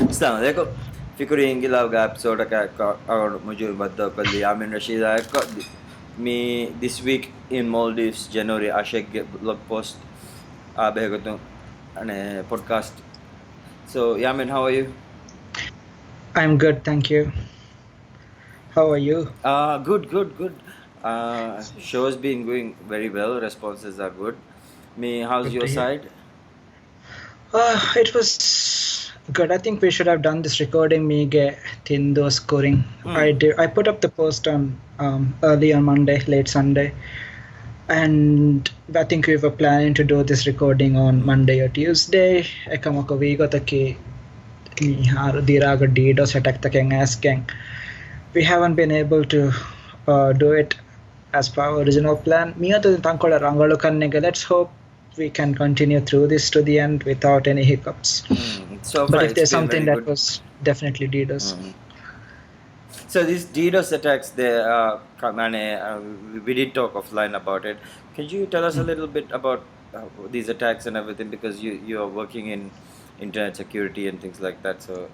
Assalamualaikum. Fikurin gila ga episode ka mujo badda kalli Yameen Rasheed ka me this week in Maldives January ashek blog post behegotun ane podcast. So Yameen, how are you? I'm good, thank you. How are you? Good. Show's been going very well. Responses are good. Me, how's Good your to hear. side? It was good. I think we should have done this recording. Me get Tindo scoring. I did. I put up the post on early on Monday, late Sunday, and I think we were planning to do this recording on Monday or Tuesday. I come up we got the diraga DDoS attack the asking. We haven't been able to do it as per our original plan. Let's hope we can continue through this to the end without any hiccups. So But far if it's there's been something very that good. was definitely DDoS. So these DDoS attacks, we did talk offline about it. Can you tell us a little bit about these attacks and everything, because you are working in internet security and things like that. So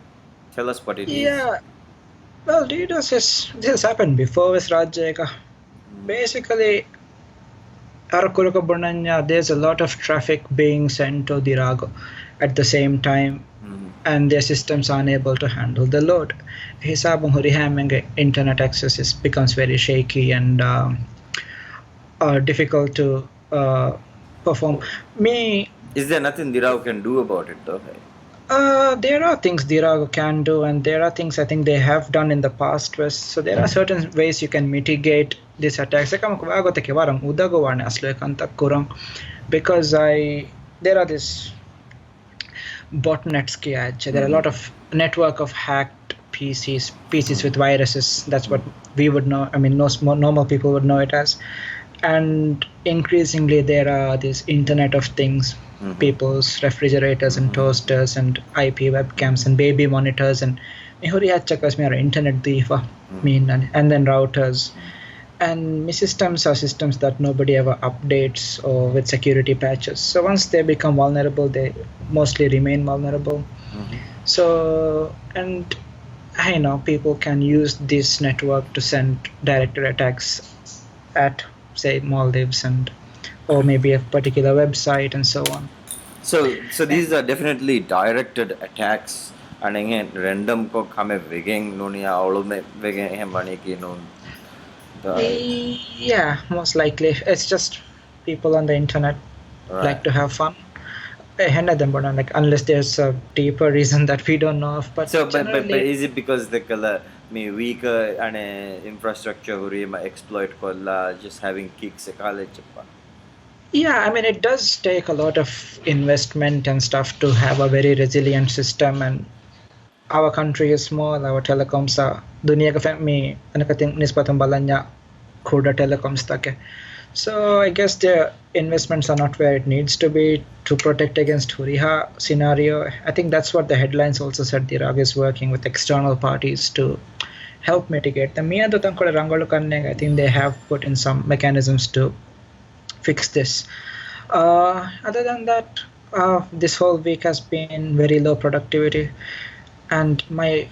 tell us what it is. Yeah, well, DDoS this has happened before with Rajyaka. Basically, there's a lot of traffic being sent to Dirago at the same time, and their systems are unable to handle the load. Internet access becomes very shaky and difficult to perform. Is there nothing Dirago can do about it though? There are things Dirago can do, and there are things I think they have done in the past. So there are certain ways you can mitigate these attacks. Because there are these botnets. There are a lot of network of hacked PCs with viruses. That's what we would know. I mean, normal people would know it as. And increasingly, there are these Internet of Things, people's refrigerators and toasters and IP webcams and baby monitors and internet and then routers. And systems are systems that nobody ever updates or with security patches. So once they become vulnerable, they mostly remain vulnerable. So, and I know people can use this network to send directed attacks at, say, Maldives or maybe a particular website and so on. So these are definitely directed attacks. And again, random ko kame vegeng nunia aulume vegeng hembaniki nun. Yeah, most likely. It's just people on the internet like to have fun. Like, unless there's a deeper reason that we don't know of. But so, but is it because the color me weaker and infrastructure hurima exploit kolla just having kicks a college? Yeah, I mean, it does take a lot of investment and stuff to have a very resilient system, and our country is small, our telecoms are dunia ka me anakating nispatan balanya khuda telecoms take. So I guess the investments are not where it needs to be to protect against Huriha scenario. I think that's what the headlines also said. Dirag is working with external parties to help mitigate them. I think they have put in some mechanisms to fix this. Other than that, this whole week has been very low productivity, and my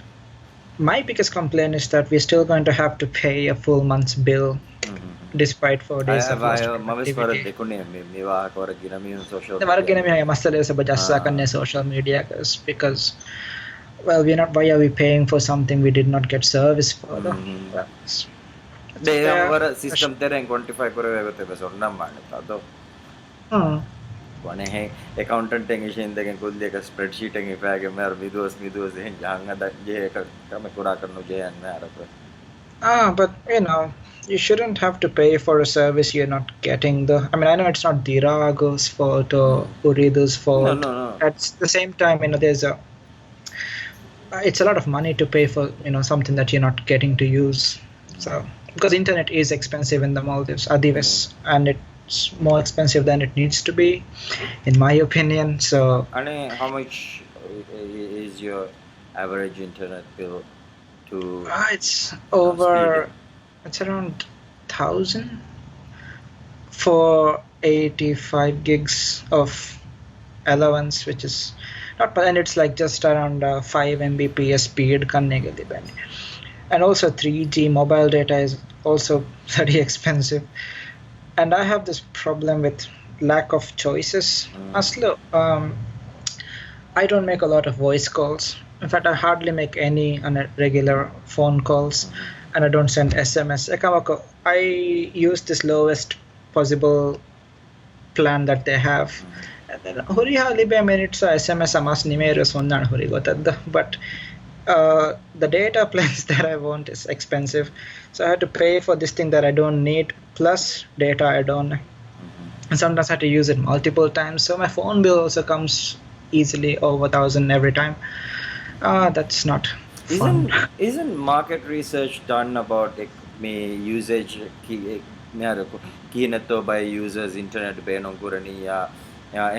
biggest complaint is that we're still going to have to pay a full month's bill despite 4 days of lost productivity. Social media because, well, why are we paying for something we did not get service for? System quantify accountant spreadsheet but you shouldn't have to pay for a service you're not getting. I mean, I know it's not Dirago's fault or Uridu's fault. No. At the same time, it's a lot of money to pay for something that you're not getting to use. So because internet is expensive in the Maldives, and it's more expensive than it needs to be, in my opinion. So, and how much is your average internet bill? It's over. It's around 1,000 for 85 gigs of allowance, which is not, and it's like just around 5 Mbps speed and also 3G mobile data is also very expensive. And I have this problem with lack of choices. Aslo, I don't make a lot of voice calls. In fact, I hardly make any on a regular phone calls, and I don't send SMS. I use this lowest possible plan that they have. And then huri halibe minutes SMS amas nimero sonnan huri gotadda. But the data plans that I want is expensive, so I had to pay for this thing that I don't need plus data I don't. And sometimes I have to use it multiple times, so my phone bill also comes easily over 1,000 every time. That's not fun. Isn't market research done about me usage keenato by users internet benon kuraniya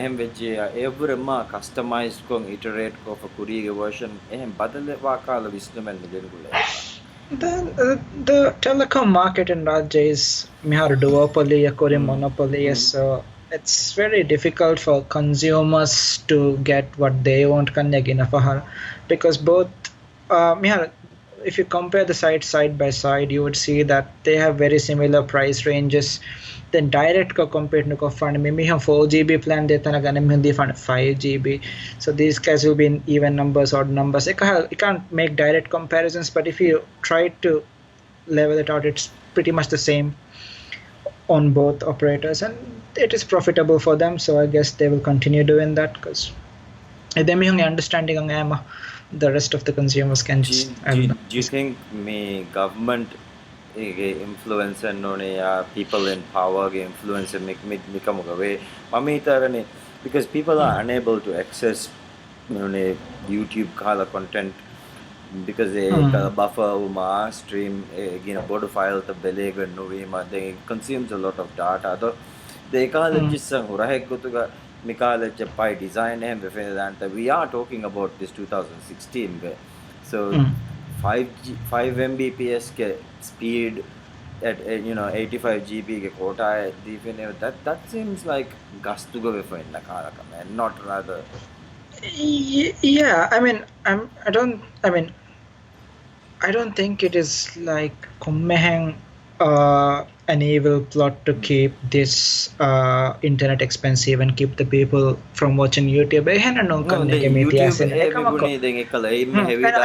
එහෙම වෙච්ච ඒවරම කස්ටමයිස්ඩ් කොන් ඉටරේට් කො for කුරියගේ version එහෙම බදලවා කාල විශ්ලමෙන් දෙන්නුල The telecom market in Rajya is mihar duopoly or monopoly, so it's very difficult for consumers to get what they want because both if you compare the sites side by side, you would see that they have very similar price ranges. Then direct ko compare no ko fund maybe 4GB plan deta na ganem hindi fund 5GB, so these guys will be in even numbers, odd numbers. You can't make direct comparisons, but if you try to level it out, it's pretty much the same on both operators, and it is profitable for them, so I guess they will continue doing that because they may understanding ang the rest of the consumers can just do you think me government influence and people in power influence because people are unable to access YouTube kala content because they buffer stream border file the belega they consumes a lot of data they by design we are talking about this 2016 so 5 Mbps speed at 85GB quota that seems like gastuga and not rather. Yeah, I don't think it is like an evil plot to keep this internet expensive and keep the people from watching YouTube. I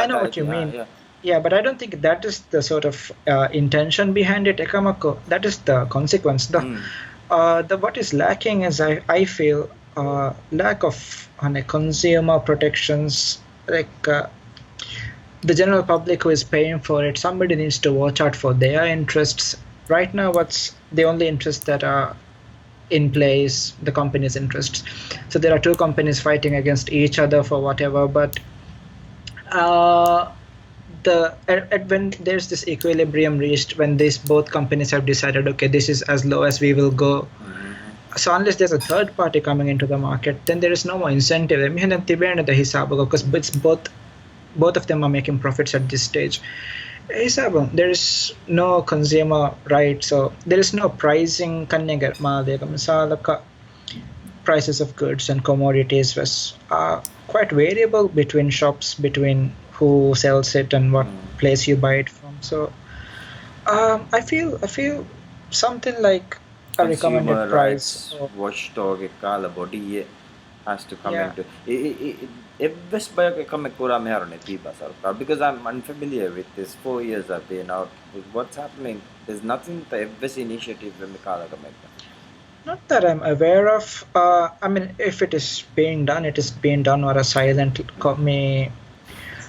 know what you mean. Yeah, but I don't think that is the sort of intention behind it. That is the consequence. What is lacking is I feel lack of consumer protections, like the general public who is paying for it. Somebody needs to watch out for their interests. Right now, what's the only interests that are in place? The company's interests. So there are two companies fighting against each other for whatever, but when there's this equilibrium reached, when both companies have decided, okay, this is as low as we will go. So unless there's a third party coming into the market, then there is no more incentive. Because it's both of them are making profits at this stage. There is no consumer right, so there is no pricing. Prices of goods and commodities are quite variable between shops, between who sells it and what place you buy it from. So I feel something like a recommended price watchdog body has to come into because I'm unfamiliar with this. 4 years I've been out. What's happening? There's nothing this initiative not that I'm aware of. If it is being done, it is being done or a silent me.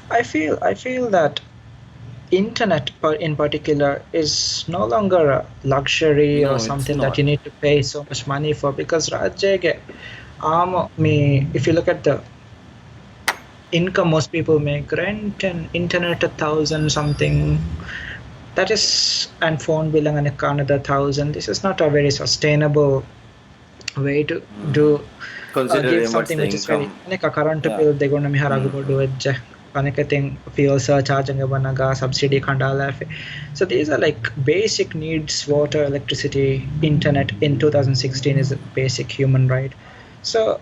I feel that internet in particular is no longer a luxury or something that you need to pay so much money for, because if you look at the income most people make, rent and internet 1,000 something, that is, and phone bill another 1,000. This is not a very sustainable way to do give something which is very current bill they going to do it. Fuel surcharge subsidy so these are like basic needs. Water, electricity, internet in 2016 is a basic human right. So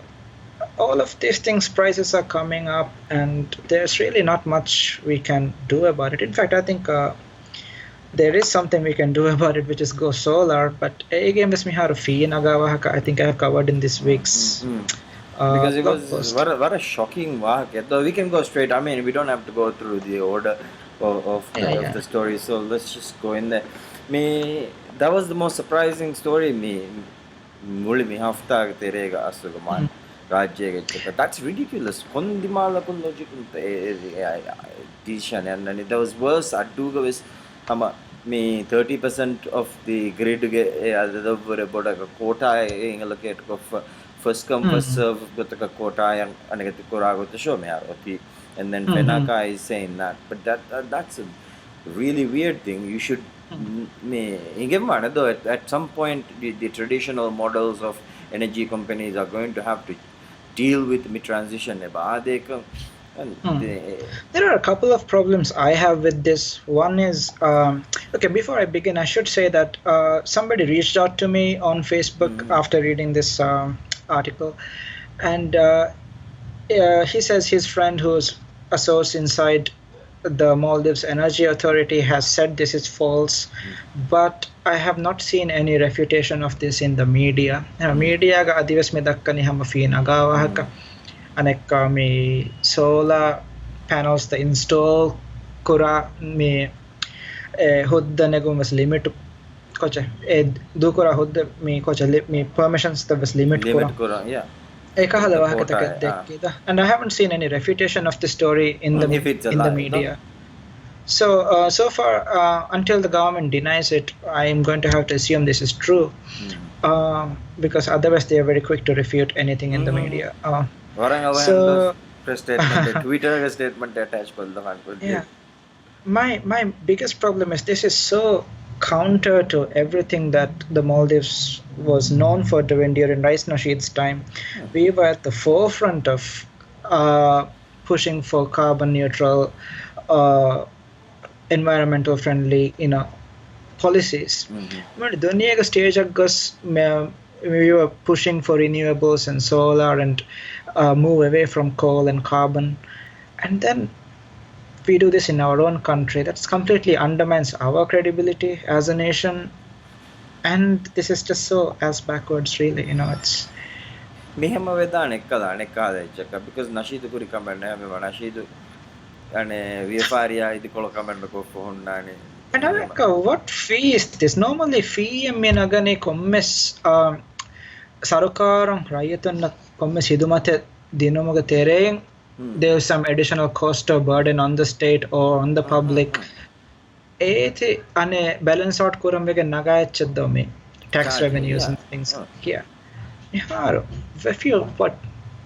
all of these things, prices are coming up, and there's really not much we can do about it. In fact, I think there is something we can do about it, which is go solar. But again, this mihar fee nagawahaka, I think I have covered in this week's because it blog was post. what a shocking wahak. Though we can go straight. I mean, we don't have to go through the order of the story. So let's just go in there. Me, that was the most surprising story. Me, muli me hafta terega asugaman rajya ke. That's ridiculous. Kondimala kun logic decision and that was worse. Aduga was me 30% of the grid about a quota in allocate of first come first serve with a quota and get the Korago to show me and then Fenaka is saying that, but that's a really weird thing. You should though at some point the traditional models of energy companies are going to have to deal with me transition. There are a couple of problems I have with this. One is, okay, before I begin, I should say that somebody reached out to me on Facebook after reading this article, and he says his friend, who's a source inside the Maldives Energy Authority, has said this is false, but I have not seen any refutation of this in the media. Media ga adiwas me dakkani hama fi nagawahaka. Anek me solar panels the install kura me hudda negum was limit kocha du kura hudda me kocha me permissions the was limit kura yeah and I haven't seen any refutation of the story in the media. So so far until the government denies it, I am going to have to assume this is true, because otherwise they are very quick to refute anything in the media. So Twitter statement attached. Yeah, my biggest problem is this is so counter to everything that the Maldives was known for doing during Rasheed's time. We were at the forefront of pushing for carbon neutral, environmental friendly, policies. Duniya stage we were pushing for renewables and solar and move away from coal and carbon, and then we do this in our own country. That completely undermines our credibility as a nation, and this is just so as backwards, really. It's Mihama Vedana because Nashidu could recommend Nashidu and Viafaria, the Colocaman for Nani. And I'm like, what fee is this? Normally, fee nagane kommes Sarukaram Rayatan kommes hidumate dinomoga tereng. There's some additional cost or burden on the state or on the public. Ete ane balance out kuram vege nagayachadome tax revenues and things. Yeah.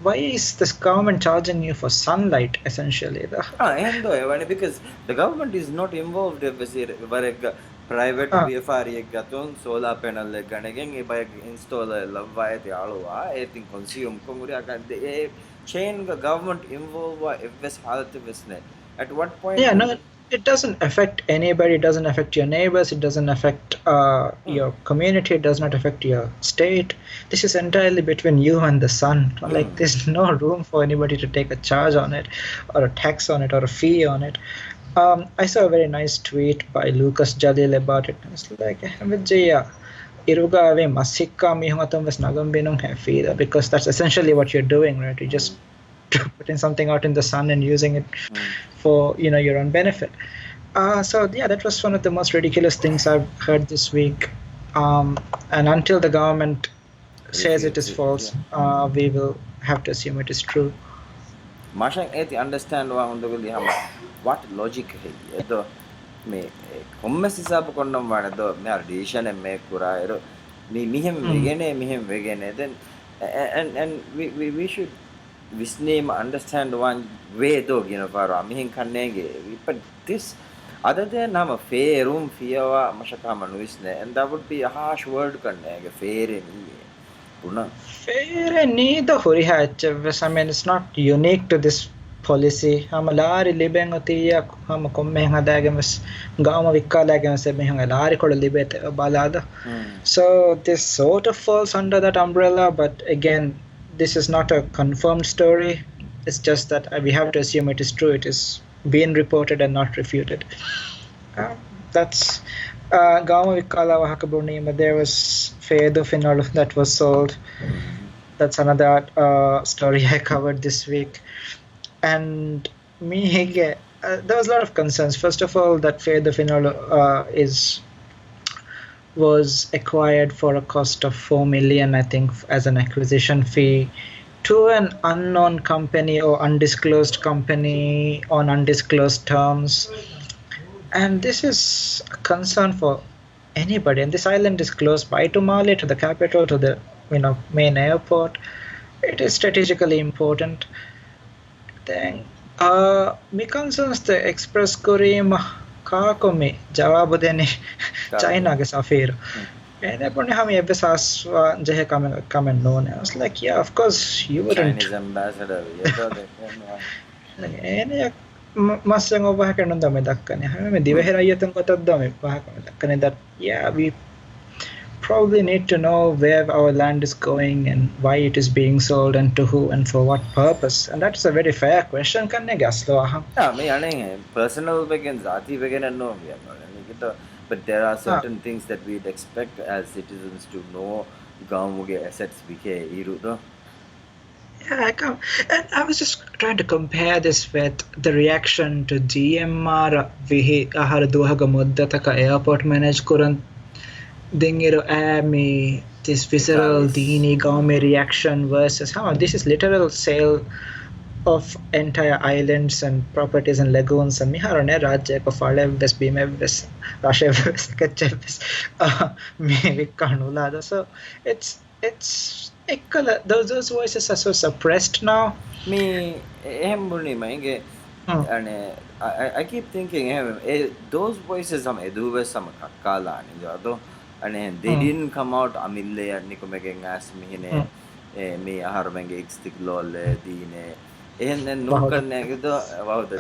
Why is this government charging you for sunlight essentially? Because the government is not involved with private VFR solar panel install I think consume chain government involved at what point? Yeah, no, it doesn't affect anybody. It doesn't affect your neighbors. It doesn't affect your community. It does not affect your state. This is entirely between you and the sun. Like, there's no room for anybody to take a charge on it, or a tax on it, or a fee on it. I saw a very nice tweet by Lucas Jalil about it. It's like, because that's essentially what you're doing, right? You just putting something out in the sun and using it for your own benefit. So yeah, that was one of the most ridiculous things I've heard this week. And until the government says it is false, we will have to assume it is true. Mashang understand what logic is. Me commerce hisab kondam vanado me decision me kura mihem vegene then and we should name understand one way though varo mihin kannege but this other than a fair room fiawa mashakama nuisne, and that would be a harsh word kannege fair ni the huriha. I mean, it's not unique to this policy. Hamalari libeng otiya ham komme hadagamas gama vikkalagamas mehang lari koda libete balada. So this sort of falls under that umbrella, but again, this is not a confirmed story. It's just that we have to assume it is true. It is being reported and not refuted. That's Gama Vikala Wahakabunima. There was Fedophenol that was sold. That's another story I covered this week. And there was a lot of concerns. First of all, that Fedophenol was acquired for a cost of 4 million, I think, as an acquisition fee to an unknown company or undisclosed company on undisclosed terms. And this is a concern for anybody. And this island is close by to Mali, to the capital, to the main airport. It is strategically important. Then, me concerns the express kurim kakomi jawabu deni China ke safir. And upon how me ebesas jehe come known. I was like, yeah, of course you wouldn't. Chinese ambassador. Masang over hakan dami dakkani. Me divehera yatan kotad dami bahakam dakkani that yeah, we probably need to know where our land is going and why it is being sold and to who and for what purpose. And that's a very fair question. Kanne gaslo aha. Yeah, me ane personal begin zati begin and no. But there are certain things that we'd expect as citizens to know. Gamuge assets bike iru do. Yeah, and I was just trying to compare this with the reaction to GMR vihi ahar duhaga muddataka airport manage kurun dingiro me this visceral dini gaume reaction versus how this is literal sale of entire islands and properties and lagoons and miharone rajya ko fale bes bime bes rashe bes kachebes me kanula. So it's those voices are so suppressed now. Me mange and I keep thinking those voices some eduve some kakala ni and they didn't come out amille and nikomegen as mihine me ahar mange istiklol dine එහෙන් නෝ කරන්නේ කිද වවුදට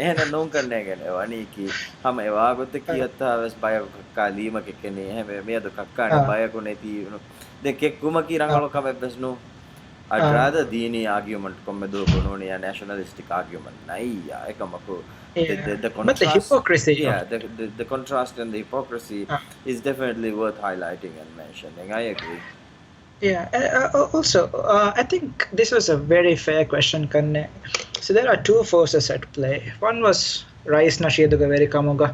එහෙන් නෝ කරන්නේ ගැන වණී කි හැම එවාගොත් කියත්තා වස් බය කාලීම කෙකනේ එහෙම මෙයද කක්කානේ බයකුනේ ති දැන් කෙක් කුම කි රංගලෝ කම බස්නු I'd rather dini argument komme do kononi a nationalistic argument nai ekamako the contrast, but the hypocrisy the contrast and the hypocrisy is definitely worth highlighting and mentioning. I agree. Yeah, also, I think this was a very fair question, Kanne. So there are two forces at play. One was Rice Nashiduga Very Kamuga.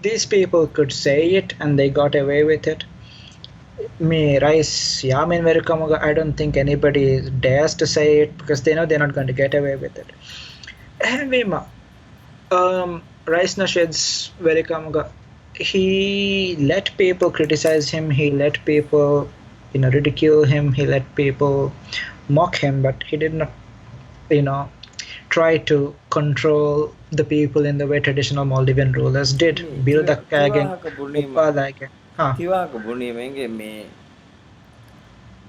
These people could say it and they got away with it. Me, Rice, Yameen Very Kamuga, I don't think anybody dares to say it because they know they're not going to get away with it. And Rice Nashid's Very Kamuga, he let people criticize him, he let people ridicule him, he let people mock him, but he did not, try to control the people in the way traditional Maldivian rulers did.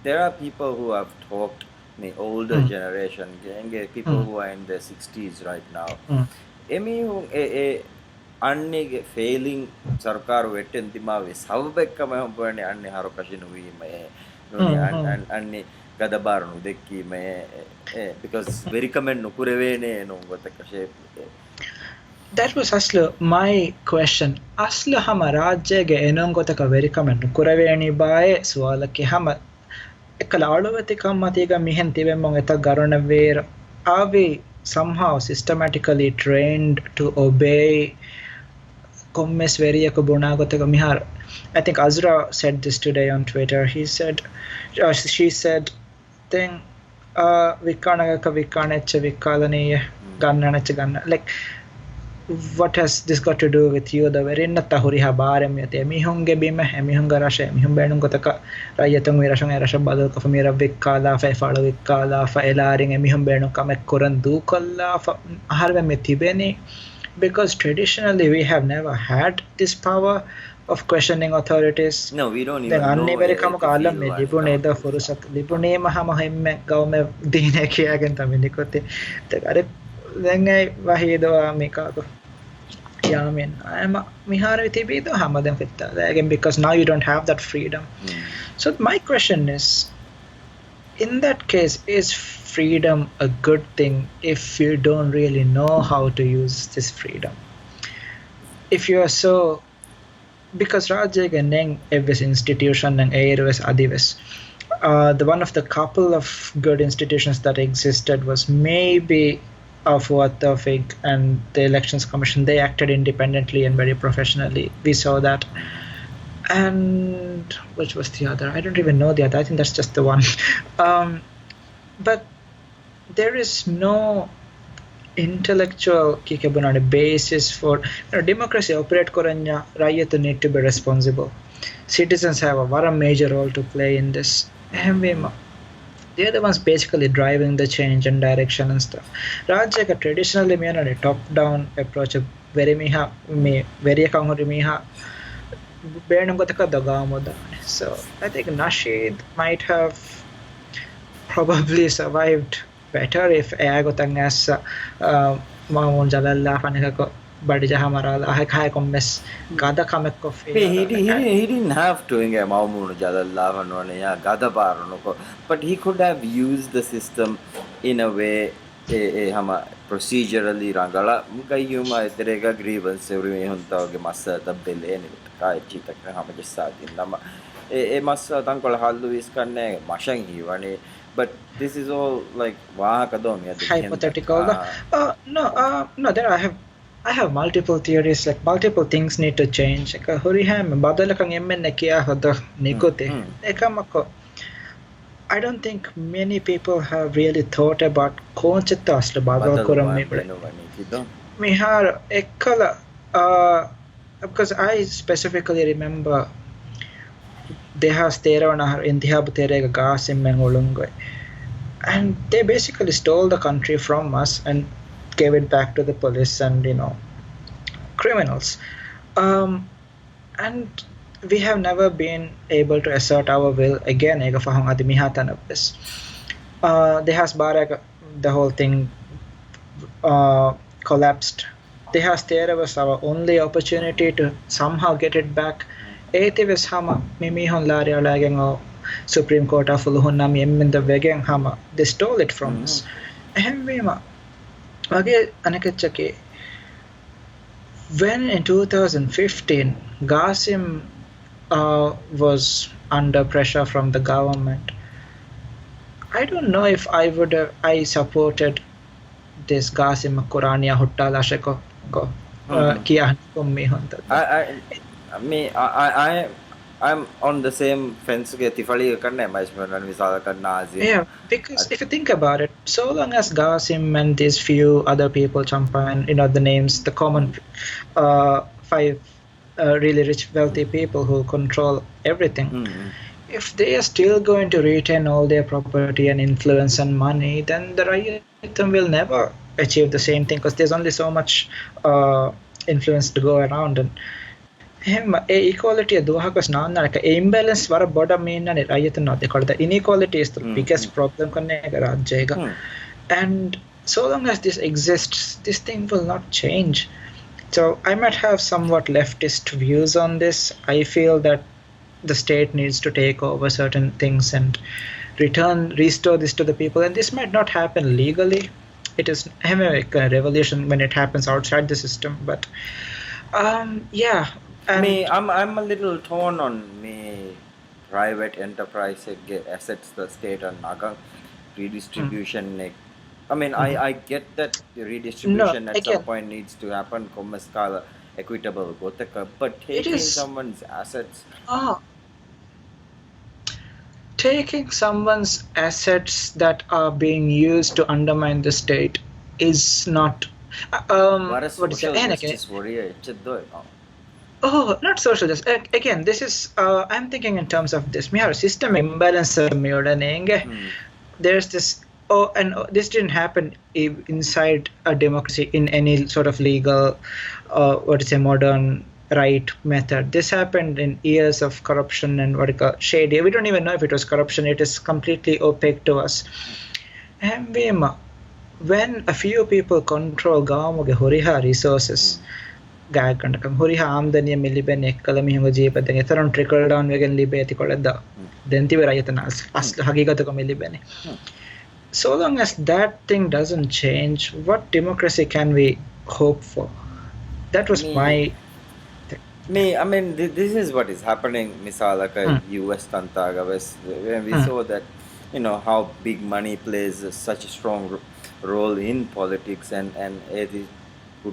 There are people who have talked, older generation, people who are in their 60s right now. Annige failing sarkar wetten timawe savbekkama hombane anne harokashinu wime anne gadabarnu dekki me because very comment nukurevene no gotakashe. That was aslo my question. Aslo hama rajyage enon gotaka very comment nukureveni bae swalake hama ekala aluvati kammatiga mihen tibemmon eta garona ver are we somehow systematically trained to obey Commes Veriako Bonagotaka Mihar. I think Azra said this today on Twitter. She said, thing Vikanagaka Vikanecha Vikalani Gananacha Ganna. Like, what has this got to do with you? The very Natahuriha Barem Yate Mihunge Bima, Hemihunga Rasha, Mihumbenungotaka, Rayatung Mirashang Rasha Badal Kafamira Vikala, Fefala Vikala, Faelaring, Mihumbenu Kamek Kuran Dukala, Harve Metibeni. Because traditionally we have never had this power of questioning authorities. No, we don't even know. Again, because now you don't have that freedom. So my question is, in that case, is freedom a good thing if you don't really know how to use this freedom? If you are so, because Rajya Neng Evis institution and Airways Adivis, the one of the couple of good institutions that existed was maybe of what Tawfiq and the Elections Commission. They acted independently and very professionally. We saw that. And which was the other? I don't even know the other. I think that's just the one. But there is no intellectual basis for democracy operate koranya. Rayatu need to be responsible. Citizens have a major role to play in this. They're the ones basically driving the change and direction and stuff. Rajya traditionally me a top-down approach. Very miha me very kanguri miha. So I think Nasheed might have probably survived better if Eagotang as Mamun Jalala Fanako Badija Marala, Hakai Commes, Gada Kamek Coffee. He didn't have to inge Maumun Jalala Vanonaya, Gadabar, but he could have used the system in a way procedurally Rangala, Mukayuma, Terega grievance, every Hunta, Massa, the bill, any Kai Chita Hamajasad in Lama. Massa Tankol Halu is Kane, Mashangi, but this is all like hypothetical. No, there I have multiple theories, like multiple things need to change. Like Huriham, Badalakang Yemenekia Hoda Nikote. Ekamako. I don't think many people have really thought about Conchetas the Badal Kuram. Mihar Ekala because I specifically remember they have Stera in the Habuterega Gasim and Olungoy. And they basically stole the country from us and gave it back to the police and criminals. And we have never been able to assert our will again. They has Barak, the whole thing collapsed. They has Tera was our only opportunity to somehow get it back. Eighty Hama Mimihon Laria Lagang Supreme Court of Uluhunam Yemin the Vegang Hama. They stole it from us. When in 2015 Qasim was under pressure from the government, I don't know if I supported this Qasim Qurania Huttala Sheko Kia I'm on the same fence. Yeah, because if you think about it, so long as Qasim and these few other people, Champa and the names, the common 5 really rich, wealthy people who control everything, if they are still going to retain all their property and influence and money, then the Rayatam will never achieve the same thing because there's only so much influence to go around. And equality imbalance the inequality is the biggest problem and so long as this exists, this thing will not change. So I might have somewhat leftist views on this. I feel that the state needs to take over certain things and restore this to the people, and this might not happen legally. It is like a revolution when it happens outside the system, but yeah. I'm a little torn on private enterprise assets the state and naga redistribution. I get that the redistribution at some point needs to happen, equitable, but taking someone's assets. Taking someone's assets that are being used to undermine the state is not. What is Oh, not social justice. Again, this is. I'm thinking in terms of this. We have a system imbalance. There's this. And this didn't happen inside a democracy in any sort of legal, modern right method. This happened in years of corruption and shady. We don't even know if it was corruption. It is completely opaque to us. When a few people control Horiha resources, ගායකණ්ඩකම් හොරි ආම්දනිය මිලිබෙන් එක්කල මිහුඟ ජීපතෙන් එතරම් ට්‍රිකල් down වෙගෙන් ලිබේ ඇති කොළද දෙන්තිව රයතන අස්ල හගීගතක මිලිබෙන so long as that thing doesn't change what democracy can we hope for that was my I mean this is what is happening misalaka US tantaga when we saw that how big money plays such a strong role in politics and it is I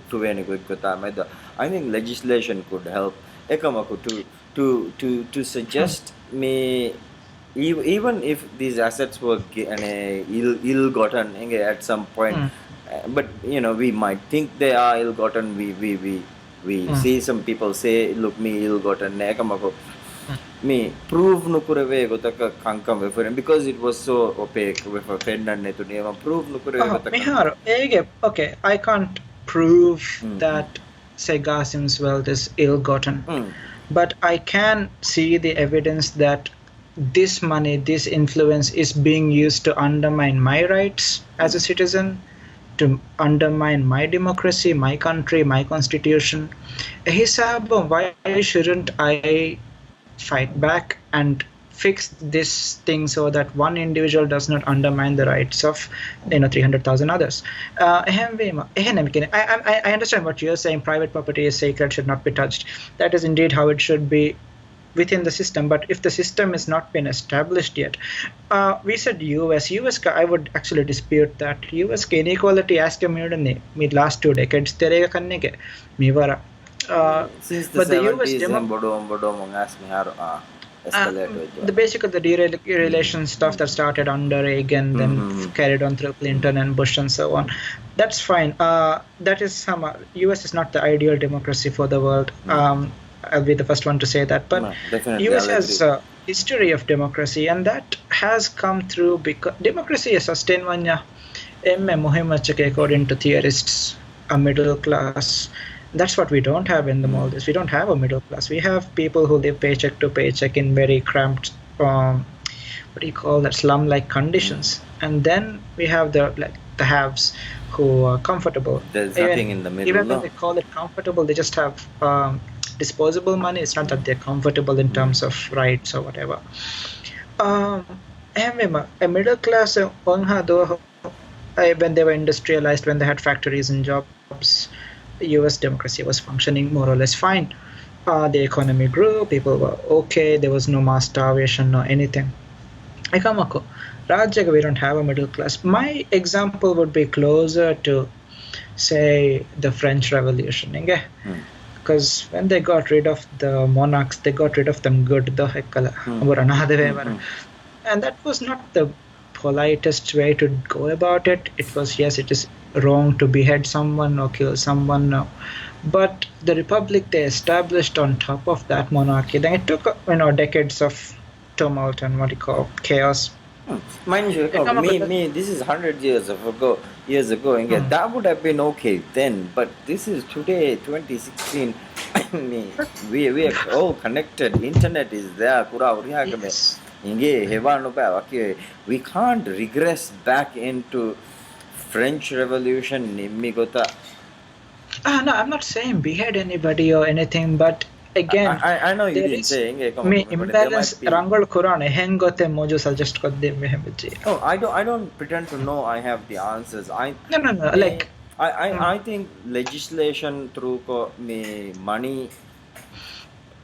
think legislation could help ekamaku to suggest me even if these assets were ill gotten at some point but we might think they are ill gotten we see some people say look me ill gotten ekamaku me prove nukurave gotaka kankam wefer because it was so opaque with a fendan netu niyama prove nukurave gotaka miharo ege okay I can't prove that say Qasim's wealth is ill gotten but I can see the evidence that this money this influence is being used to undermine my rights as a citizen to undermine my democracy my country my constitution hisab why shouldn't I fight back and fix this thing so that one individual does not undermine the rights of 300,000 others. I understand what you're saying. Private property is sacred, should not be touched. That is indeed how it should be within the system. But if the system has not been established yet, we said US. I would actually dispute that. US inequality as community mid last 2 decades. Terega kannege mivara. Since the 70s, the basic of the deregulation stuff that started under Reagan, then carried on through Clinton and Bush and so on. That's fine. That is US is not the ideal democracy for the world. I'll be the first one to say that. But US has a history of democracy, and that has come through because democracy is sustained according to theorists, a middle class. That's what we don't have in the Maldives. We don't have a middle class. We have people who live paycheck to paycheck in very cramped, what do you call that, slum-like conditions. And then we have the haves who are comfortable. There's nothing in the middle. Even when they call it comfortable, they just have disposable money. It's not that they're comfortable in terms of rights or whatever. A middle class, when they were industrialized, when they had factories and jobs, US democracy was functioning more or less fine. The economy grew, people were okay, there was no mass starvation or anything. Rajyaga, we don't have a middle class. My example would be closer to, say, the French Revolution. Because when they got rid of the monarchs, they got rid of them good. And that was not the politest way to go about it. It was, yes, it is wrong to behead someone or kill someone, but the republic they established on top of that monarchy, then it took decades of tumult and what you call chaos. Mind you, this is 100 years ago, and that would have been okay then, but this is today, 2016. we are all connected. Internet is there. Yes. We can't regress back into French Revolution. No, I'm not saying behead anybody or anything, but again, I know you didn't say imbalance Rangol Quran hengote mojo suggest kodde mehemeji. Oh, I don't pretend to know I have the answers. No, like I think legislation through me money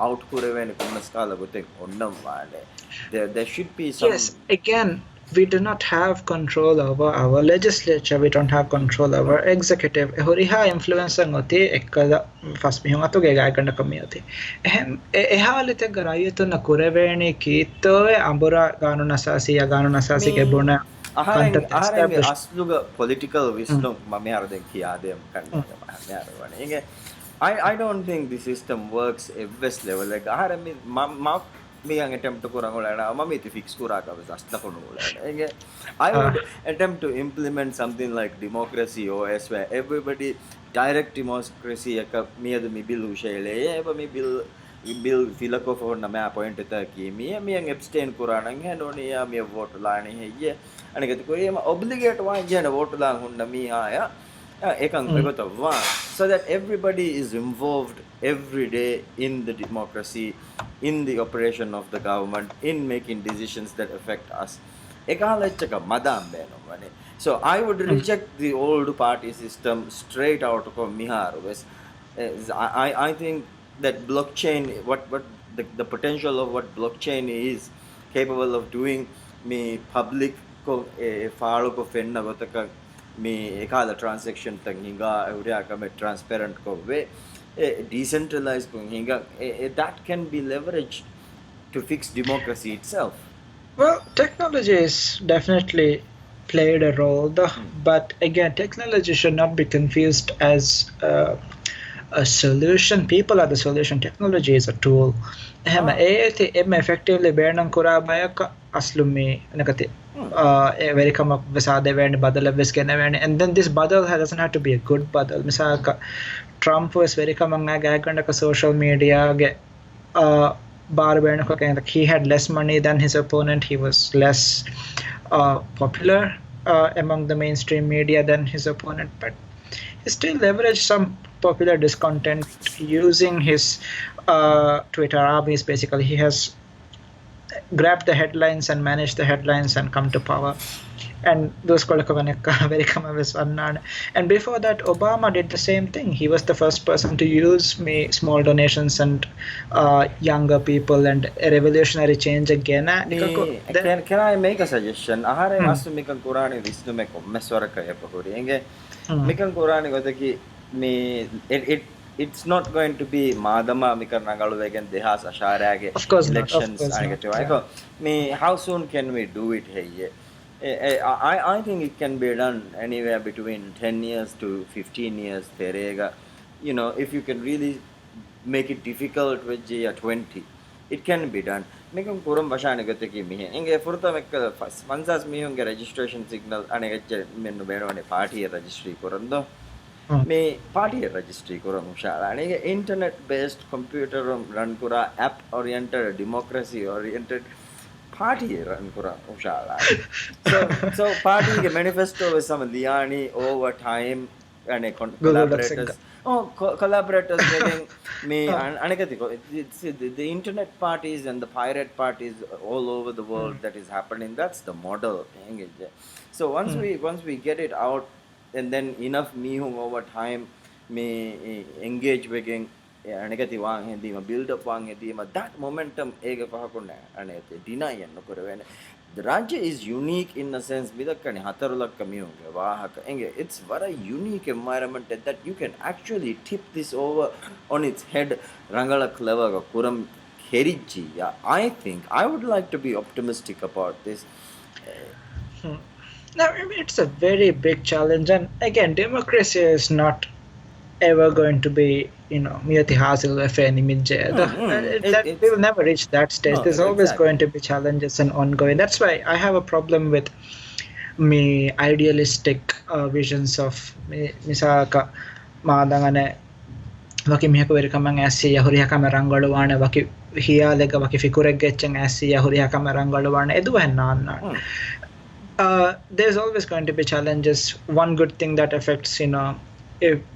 out kureven kumaskala gotek onnam wale. There should be some. Yes, again, we do not have control over our legislature. We don't have control over executive. Horiha influence ngoti ekkada fast mihun atoge gaikanda kamiyati. Ehalite garayuto na kureveni kitoe ambura ganuna sasi ke buna. Aharenge asluga political wisdom mamiyarden kiyadem kanna. I don't think the system works at best level. Like me attempt to fix I would attempt to implement something like democracy OS where everybody direct democracy me bill filako for na me appoint me abstain kurana ngenonia me vote lani heye anike ko obligate wa jena vote la hunna mi aya so that everybody is involved every day in the democracy, in the operation of the government, in making decisions that affect us. So I would reject the old party system straight out of Mihar. I think that blockchain, what the potential of what blockchain is capable of doing, me public ko follow ko fenna gotaka me ekala transaction tang hinga euria ka me transparent ko we decentralized ko hinga that can be leveraged to fix democracy itself. Well, technology is definitely played a role, but again, technology should not be confused as a solution. People are the solution. Technology is a tool. Hem effectively bearnan kurabaya aslumi nakati very come up visade and badal viskene and then this badal doesn't have to be a good badal. Misaka Trump was very coming a social media he had less money than his opponent. He was less popular among the mainstream media than his opponent, but he still leveraged some popular discontent using his Twitter armies. Basically, he has grabbed the headlines and managed the headlines and come to power. And those very and before that, Obama did the same thing. He was the first person to use small donations and younger people and a revolutionary change again. Can I make a suggestion? Ahare masu mikan Qurani Vishnu me meswara kaya pahuri. Enge mikan Qurani gotaki me it's not going to be madama mikan rangalu vegen dehas asharage elections. Me how soon can we do it here? I think it can be done anywhere between 10 years to 15 years. You know, if you can really make it difficult with 20, it can be done. Mekum kuram bashane goteki mihe. Inge furta mekka fansas mihunge registration signal anegacche mennu bedone party registry korando. Me party registry koram shala. Anege internet based computer run kura app oriented democracy oriented party run kura ushala. So party ke manifesto with some liani over time and collaborators. Collaborators getting me it's the internet parties and the pirate parties all over the world that is happening. That's the model. So once we get it out and then enough mihung over time me engage with negative wang hindi build up wang hindi that momentum ega pahakunda anete deny enno korevene. The Rajya is unique in a sense midakane hatarulakka mihunge wahaka enge it's very unique environment that you can actually tip this over on its head rangala clever kuram keriji. I think I would like to be optimistic about this. Now, I mean, it's a very big challenge, and again, democracy is not ever going to be, Miyati Hasil that we will never reach that stage. There's always going to be challenges and ongoing. That's why I have a problem with me idealistic visions of Misaka Madangane Waki Mihako Kamang Asi Yahuria Kamerangaluana Waki Hialega Waki Fikure Getchang Asi Yahuria Kamerangaluana Edu and Nan. There's always going to be challenges. One good thing that affects,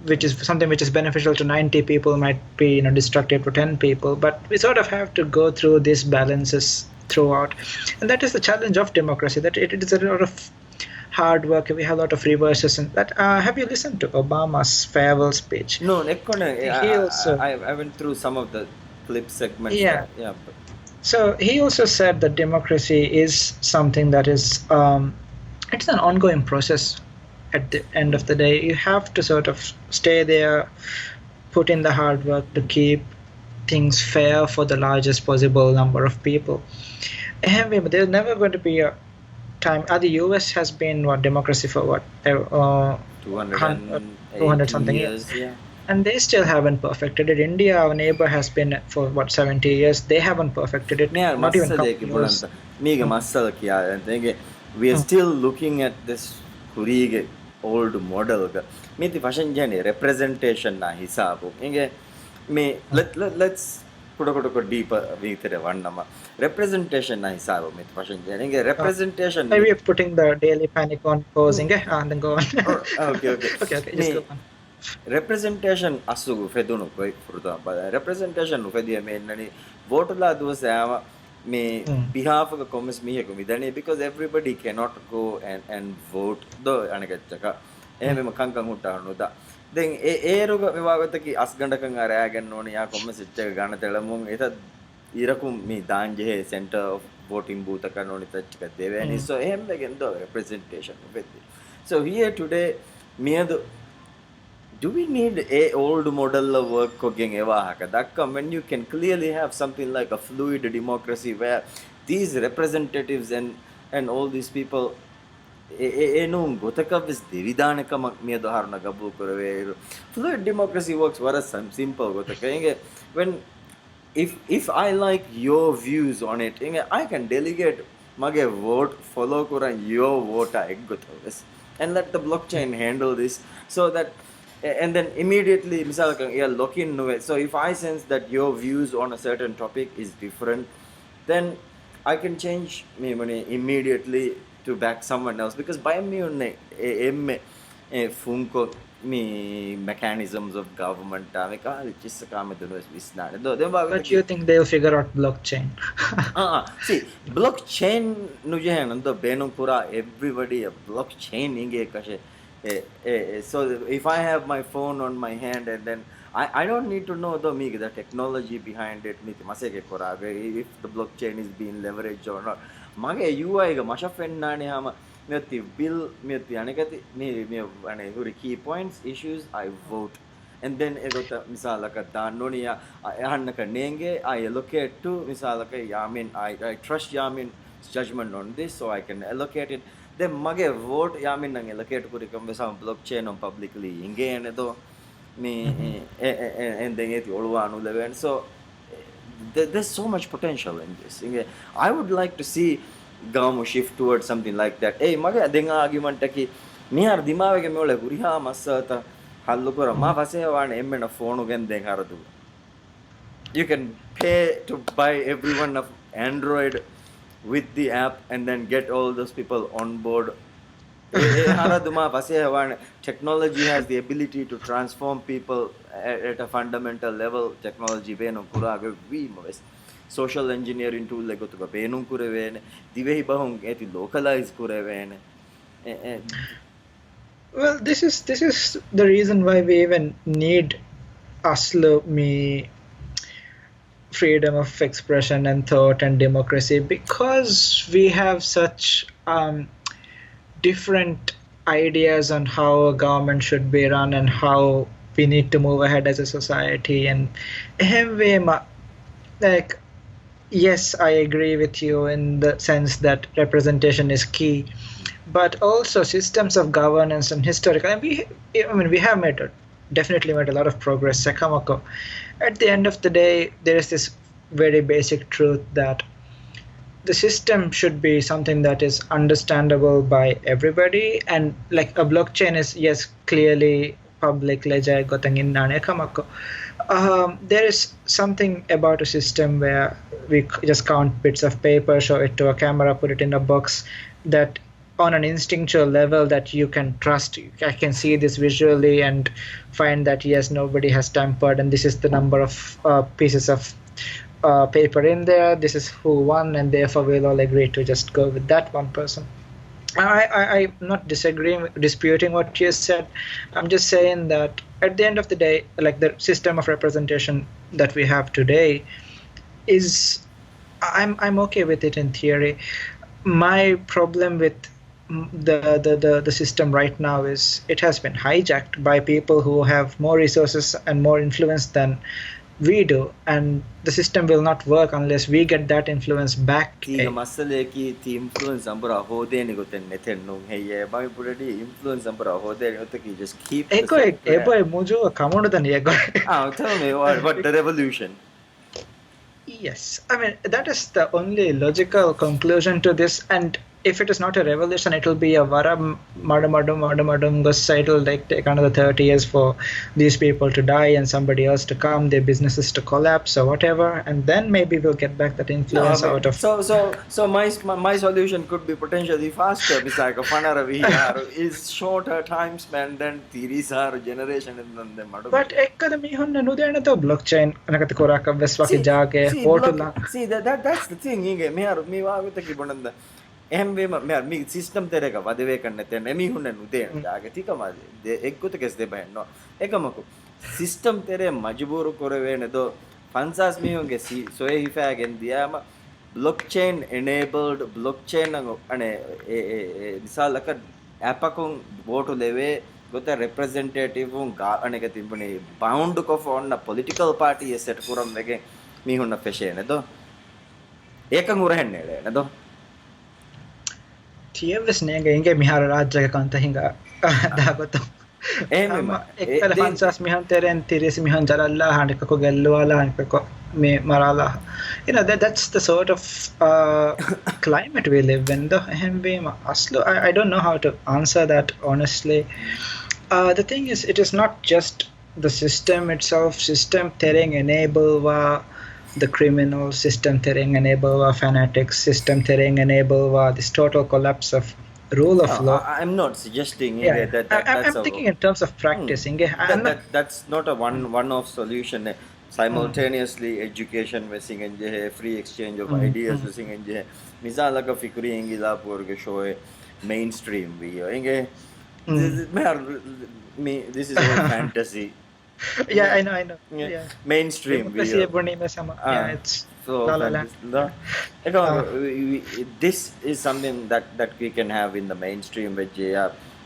which is something which is beneficial to 90 people might be, destructive to 10 people. But we sort of have to go through these balances throughout. And that is the challenge of democracy, that it is a lot of hard work. We have a lot of reverses. And that. Have you listened to Obama's farewell speech? No, I went through some of the clip segments. Yeah. So he also said that democracy is something that is, it's an ongoing process. At the end of the day, you have to sort of stay there, put in the hard work to keep things fair for the largest possible number of people. Anyway, but there's never going to be a time. The US has been democracy for 200 something years. Yeah. And they still haven't perfected it. India, our neighbor, has been for 70 years. They haven't perfected it. Not even we are still looking at this old model. Miti fashion representation na hisabu. Let's කුඩ ඩීප විතර වන්නම representation na hisabo mit passion jenenge representation Maybe mit you're putting the daily panic on pausing, and then go on. okay Okay, just me go on. representation asugu fedunu koi furta representation nu fediya me nani vote la duwasama me behalf of the commerce me ko midani because everybody cannot go and vote do anagachaka ehme kankan hutta hanuda then ඒරුග විවාගතකි අස්ගණ්ඩකන් අරෑගන්න ඕනේ යා කොම්මස් එක ගන්න තෙලමුන් එත ඉරකුම් මේ දාංජේ center of voting booth කරන ඕනේ තච්චක දෙවැනි so එහෙම again the representation with it. So here today මියද do we need a old model of work again evahaka dakka when you can clearly have something like a fluid democracy where these representatives and all these people එනුම් ගොතකවිස් දෙවිධානකමක් මිය දහරණ ගබූ කරවේරු fluid democracy works වර simple ගොතක when if I like your views on it I can delegate mage vote follow kuran your vote ek gotawes and let the blockchain handle this so that and then immediately misalkan yeah lock in no way so if I sense that your views on a certain topic is different then I can change me money immediately to back someone else because by me emme funko me mechanisms of government ameka chissakame dunos visnane do But you think they'll figure out blockchain? See blockchain nu jehana do benum pura everybody a blockchain inge kashe so if I have my phone on my hand and then I don't need to know the technology behind it if the blockchain is being leveraged or not mage UI ga masha fennane hama metti bill metti anekati me ane huri key points issues I vote and then egota misalaka dannoniya ahannaka nenge I allocate to misalaka Yameen I trust Yameen's judgment on this so I can allocate it then mage vote Yameen nang allocate kuri kambesam blockchain on publicly inge ene do me and then it olwanu leven so there's so much potential in this I would like to see Gamu shift towards something like that hey mage denga argument ki mihar dimawege mole guriha masata hallu kora ma vasewane emmena phone gen den haradu you can pay to buy everyone of Android with the app and then get all those people on board technology has the ability to transform people at a fundamental level technology beno kuraga vimas social engineering tool legotuga benum kurevene divehi bahun eti localize kurevene Well, this is the reason why we even need aslo me freedom of expression and thought and democracy because we have such different ideas on how a government should be run and how we need to move ahead as a society and like yes I agree with you in the sense that representation is key but also systems of governance and historical and we have definitely made a lot of progress Sakamako. At the end of the day there is this very basic truth that the system should be something that is understandable by everybody and like a blockchain is yes clearly public ledger there is something about a system where we just count bits of paper show it to a camera put it in a box that on an instinctual level that you can trust I can see this visually and find that yes nobody has tampered and this is the number of pieces of paper in there this is who won and therefore we'll all agree to just go with that one person I'm not disputing what you said I'm just saying that at the end of the day like the system of representation that we have today is I'm okay with it in theory my problem with the system right now is it has been hijacked by people who have more resources and more influence than we do and the system will not work unless we get that influence back masaleki ti influence ambara hodeni goten neten no heye bami puradi influence ambara hodeni otaki just keep ego mujo kamodu dan ego tell me what the revolution yes I mean that is the only logical conclusion to this and if it is not a revolution, it will be a varam madam it'll like take another 30 years for these people to die and somebody else to come, their businesses to collapse or whatever, and then maybe we'll get back that No, I influence mean, out of. so my solution could be potentially faster. Misaka fanara VR is shorter time span than theories are generation in them. But ekkada mihunna nudena to blockchain anakata koraka veswaki jage Block. votula. See that's the thing. Inge me haru me wa vita ki bonanda. Ehm ve me system tereka vadeve kanne ten emi hunne nude jage tika ma de ekkute kes de bahenno. Ekamaku system tere majbur korave ne do 50 mihunge soe hifagen diyama blockchain enabled blockchain ane misalaka appakun vote leve gota representative un ga aneka timbune bound ko on political party set kuram wege mihunna feshene do ekan urahenne ne do TFS nega inge mihara rajyaga kanta hinga dagoto. ehme ekkada 50 mihan teren 30 mihan jaralla handika ko gelluwala handika ko me marala. That's the sort of climate we live in though. I don't know how to answer that honestly. The thing is, it is not just the system itself. System tereng enable wa the criminal, system tereng enable wa fanatics, system tereng enable wa this total collapse of rule of law. I'm not suggesting Yeah, that's I'm thinking in terms of practicing. that's not a one-off solution. Simultaneously, education missing and free exchange of ideas missing and misala ka fikri ingila purge show mainstream we inge this is all fantasy. Yeah, I know. Yeah. Mainstream Democracy video. ebony mein sama. Yeah, it's So la la la. this is something that we can have in the mainstream, which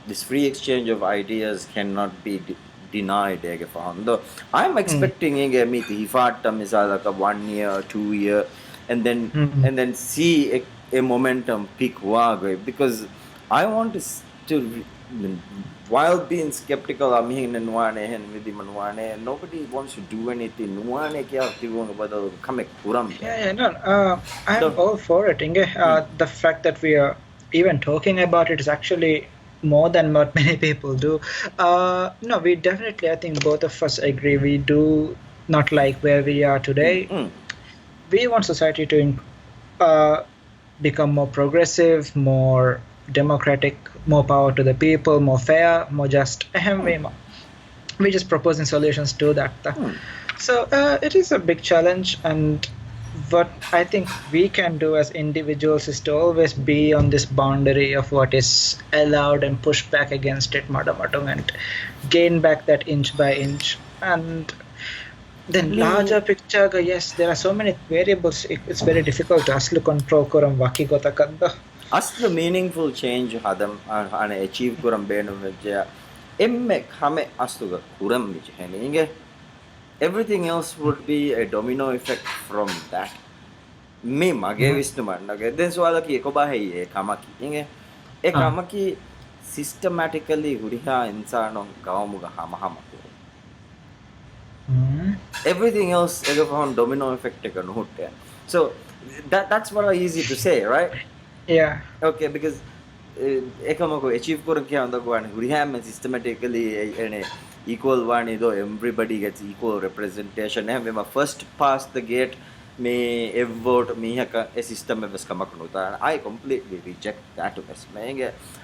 this free exchange of ideas cannot be denied. Though I'm expecting meet like a 1 year, 2 year, and then see a momentum peak because I want to while being skeptical nobody wants to do anything. Yeah, no, I'm all for it. Inge. The fact that we are even talking about it is actually more than what many people do. No, we definitely, I think both of us agree. We do not like where we are today. We want society to become more progressive, more democratic, more power to the people, more fair, more just. We're just proposing solutions to that. So it is a big challenge, and what I think we can do as individuals is to always be on this boundary of what is allowed and push back against it, and gain back that inch by inch. And then larger picture, yes, there are so many variables. It's very difficult to aslu control kuram waki gota kadda. Aslu meaningful change hadam and achieve kuram benu vejja emme hame aslu kuram vejhe everything else would be a domino effect from that. Me mage visnu mannage den swalaki ekobahe e kamaki inge e kamaki systematically huriha insano gawamuga hama everything else is on domino effect ekanu hutte. So that's very easy to say, right? Yeah. Okay, because ekamago achieve koran kya anda gwan huriha systematically ene equal one though everybody gets equal representation. When I first pass the gate me a vote me a system I completely reject that.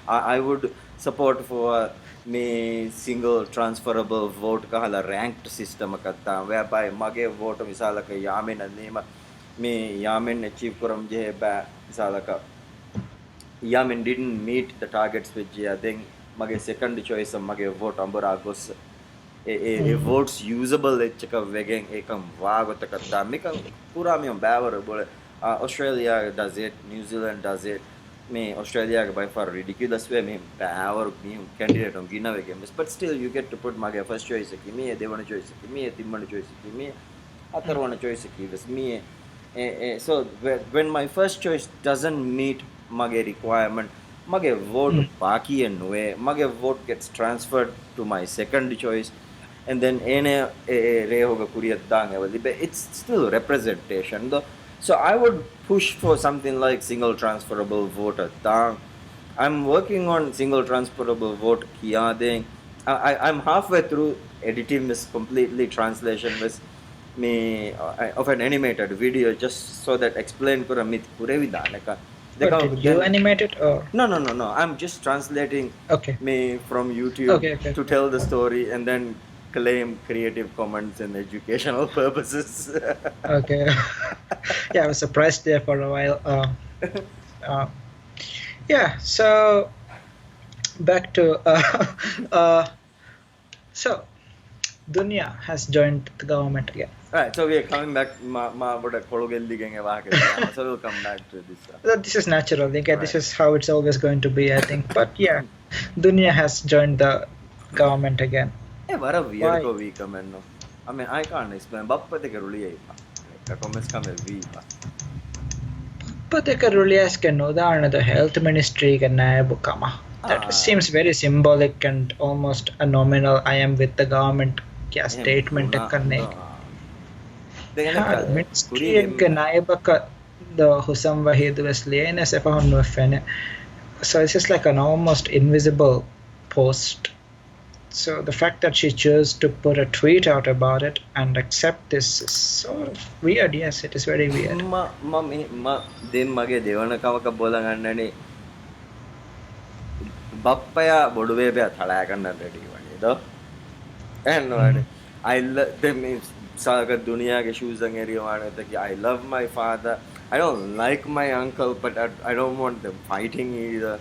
I would support for me single transferable vote kahala ranked system whereby mage vote misalaka Yameen anima me Yameen achieve kuram je ba misalaka Yameen didn't meet the targets with then mage second choice mage vote ambara gos a votes usable echka wegen ekam wagota kadda mikam pura me baver bole Australia does it, New Zealand does it. Me Australia by far ridiculous way me baver me candidate on gina wegen but still you get to put mage first choice ki me they want choice ki me timman choice ki me atarwana choice ki this me so when my first choice doesn't meet mage requirement mage vote baki and way mage vote gets transferred to my second choice and then it's still representation though So I would push for something like single transferable voter. I'm working on single transferable vote. I'm halfway through editing this completely translation with me of an animated video just so that explain kura mit kurevida neka. But did you Then animate it or? no. I'm just translating Okay. me from YouTube Okay. Okay. to tell the story and then claim Creative Commons and educational purposes. Okay. Yeah, I was surprised there for a while. Uh, yeah. So back to so Dunya has joined the government again. Right, so we are coming back. So we'll come back to this. This is natural. I think this Right. is how it's always going to be. I think. But yeah, Dunya has joined the government again. What a Why? weird go we come in. I mean, I can't explain. Bappa te karuli ay comments come we. But they can really ask the health ministry can that seems very symbolic and almost a nominal I am with the government statement ministry the Husam Wahid Wesley so it's just like an almost invisible post. So the fact that she chose to put a tweet out about it and accept this is sort of weird. Yes, it is very weird. Then mage devana kawaka bola gannani bappaya boduwe be thala ganna ready wani do and I love them saga dunia ke shoes ang area wane that I love my father. I don't like my uncle, but I don't want them fighting either.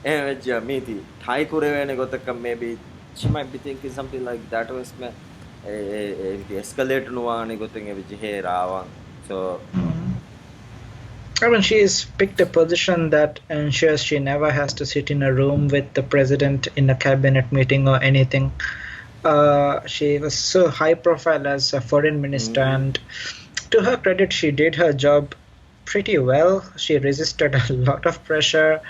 And jamiti thai kurevene gotaka maybe she might be thinking something like that was me escalate nuwane gotinge vich he rawan. So I mean, she's picked a position that ensures she never has to sit in a room with the president in a cabinet meeting or anything. She was so high profile as a foreign minister, and to her credit, she did her job pretty well. She resisted a lot of pressure,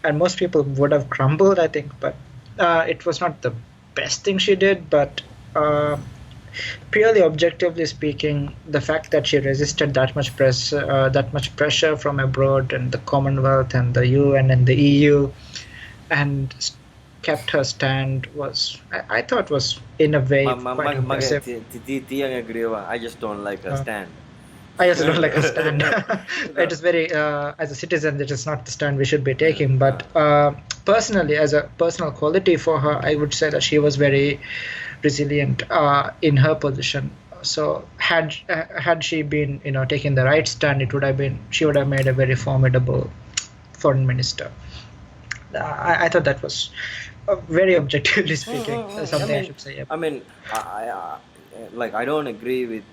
and most people would have crumbled, I think. But it was not the best thing she did. But purely objectively speaking, the fact that she resisted that much pressure from abroad and the Commonwealth and the UN and the EU, and kept her stand was, I thought, was in a way quite impressive. I just don't like her stand. I also don't like her stand. It is very, as a citizen, it is not the stand we should be taking. But personally, as a personal quality for her, I would say that she was very resilient in her position. So had she been, taking the right stand, she would have made a very formidable foreign minister. I thought that was very objectively speaking something I should say. Yeah. I mean, I don't agree with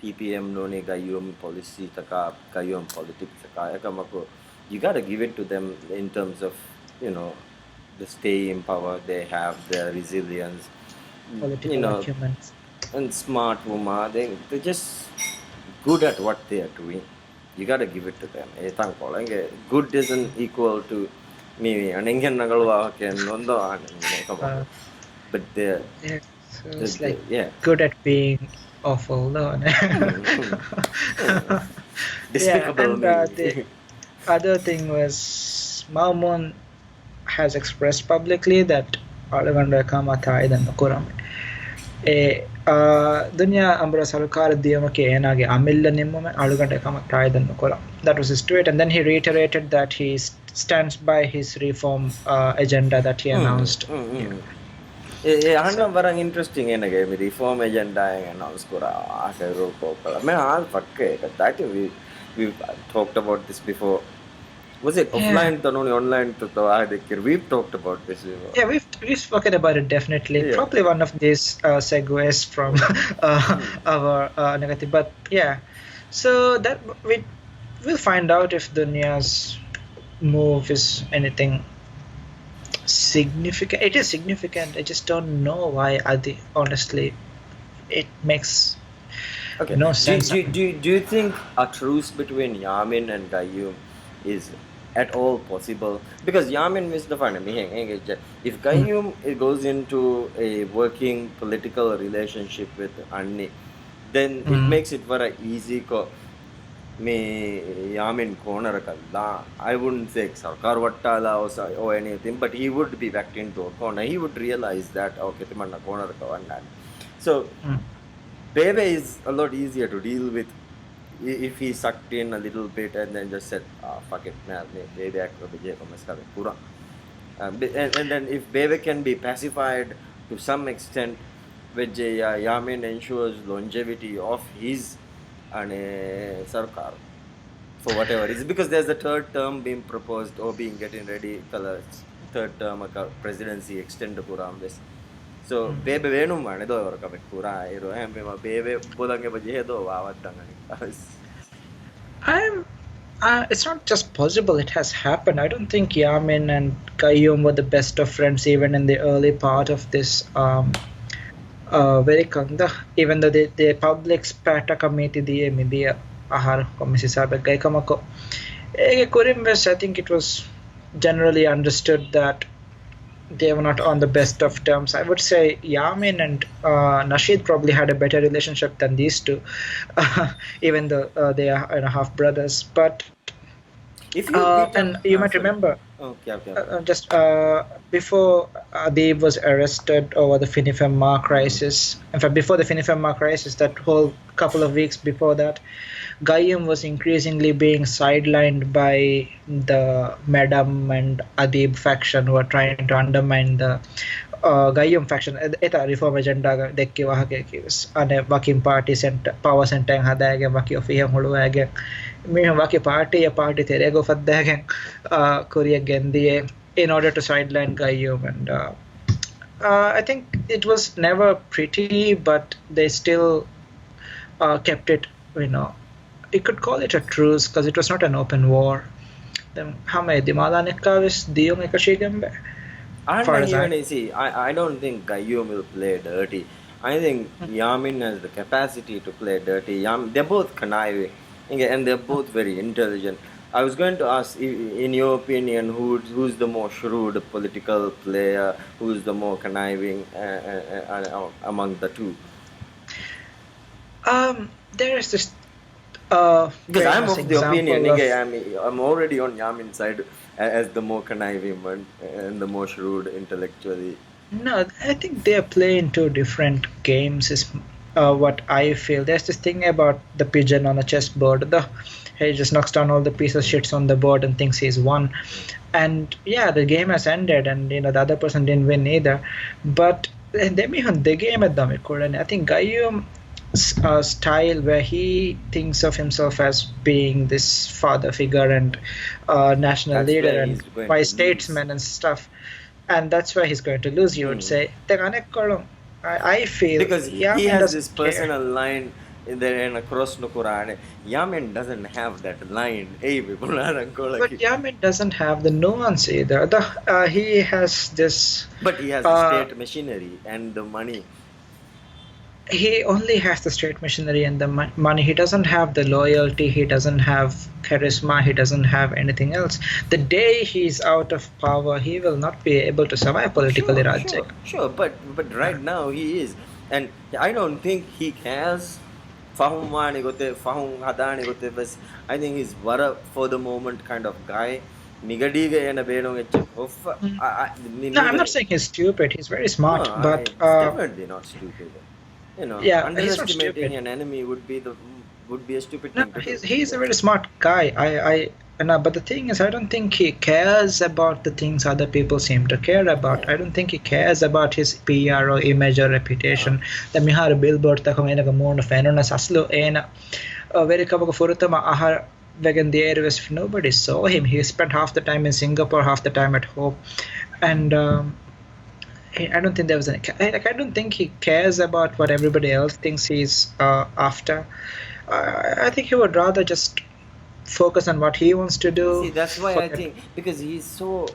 PPM noni gayum policy taka gayum politics taka kamako. You gotta give it to them in terms of the stay in power they have, their resilience, Political acumen. and smart woman. They're just good at what they are doing. You gotta give it to them. Good isn't equal to me. But they're So it's like yeah. good at being awful. No. Despicable Yeah, and me. the other thing was Mamun has expressed publicly that Alaganda Kama Thaidan Kuram. Dunya Ambra Sarkar Diamake Enage Amilla Nimum Alaganda Kama Thaidan Kuram. That was his tweet, and then he reiterated that he stands by his reform agenda that he announced. Yeah, very interesting in a game. Reform agenda and announce kura. That we've talked about this before. Was it offline? Yeah. Only online. We've talked about this before. Yeah, we've spoken about it definitely. Yeah. Probably one of these segues from our negative, but yeah. So that we'll find out if Dunya's move is anything significant. It is significant. I just don't know why. Honestly, it makes no sense. Do you think a truce between Yamin and Gayyum is at all possible? Because Yamin is the fun. If Gayyum goes into a working political relationship with Anni, then it makes it very easy. me Yamin corner kalla. I wouldn't say Sarkar Vattala or anything, but he would be backed into a corner. He would realize that okay, Timanna corner kavannan. So Bebe is a lot easier to deal with if he sucked in a little bit and then just said, fuck it, man, Bebe pura. And then if Bebe can be pacified to some extent, which Yamin ensures longevity of his Sarkar for whatever reason, because there's a third term being proposed or being getting ready, third term presidency extend puram this. So Bebe Venum man, do or Kabekura, Bebe Pulange Bajedo, I'm. It's not just possible; it has happened. I don't think Yamin and Qayyum were the best of friends even in the early part of this. Very kanda. Even though the public spata committee the media ahar komisi sabe gai kamako. I think it was generally understood that they were not on the best of terms. I would say Yamin and Nasheed probably had a better relationship than these two, even though they are half brothers. But if you and you might remember, okay. just before Adib was arrested over the Finifema crisis, in fact, before the Finifema crisis, that whole couple of weeks before that, Gayyum was increasingly being sidelined by the Madam and Adib faction who are trying to undermine the Gayyum faction. Eta reform agenda dekki wahake kiwas. Ane waki party power center hadaage waki ofiham huluage. Me waki party terego faddaage Korea gendiye in order to sideline Gayyum, and I think it was never pretty, but they still kept it, you could call it a truce because it was not an open war. Then how many dimala nekavis diyo ekashigembe? I don't think Gayyum will play dirty. I think Yamin has the capacity to play dirty. They're both conniving and they're both very intelligent. I was going to ask, in your opinion, who's the more shrewd political player, who's the more conniving among the two? There is this. Because I'm of the opinion, I'm already on Yamin's side as the more conniving one and the more shrewd intellectually. No, I think they are playing two different games. Is what I feel. There's this thing about the pigeon on a chessboard. He just knocks down all the pieces of shits on the board and thinks he's won. And yeah, the game has ended, and the other person didn't win either. But the game at them, and I think Gayyum style where he thinks of himself as being this father figure and national That's leader where and he's going wise to statesman and stuff, and that's where he's going to lose, you would say. I feel because he Yamin has doesn't this care. personal line in there and across the Quran. Yamin doesn't have that line. But Yamin doesn't have the nuance either. He has this. But he has the state machinery and the money. He only has the state machinery and the money. He doesn't have the loyalty. He doesn't have charisma. He doesn't have anything else. The day he's out of power, he will not be able to survive politically. Sure, but right now he is, and I don't think he cares. I think he's vara for the moment kind of guy. No, I'm not saying he's stupid. He's very smart, but definitely not stupid. Yeah, underestimating an enemy would be a stupid thing to do. He's a very smart guy. But the thing is, I don't think he cares about the things other people seem to care about. I don't think he cares about his PR or image or reputation. The mihar billboard ta kama enaga moon fanona saslo ena very kabaka furutama ahar vegan the airways. Nobody saw him. He spent half the time in Singapore, half the time at home, and I don't think there was any. I don't think he cares about what everybody else thinks he's after. I think he would rather just focus on what he wants to do. See, that's why I think, because he's so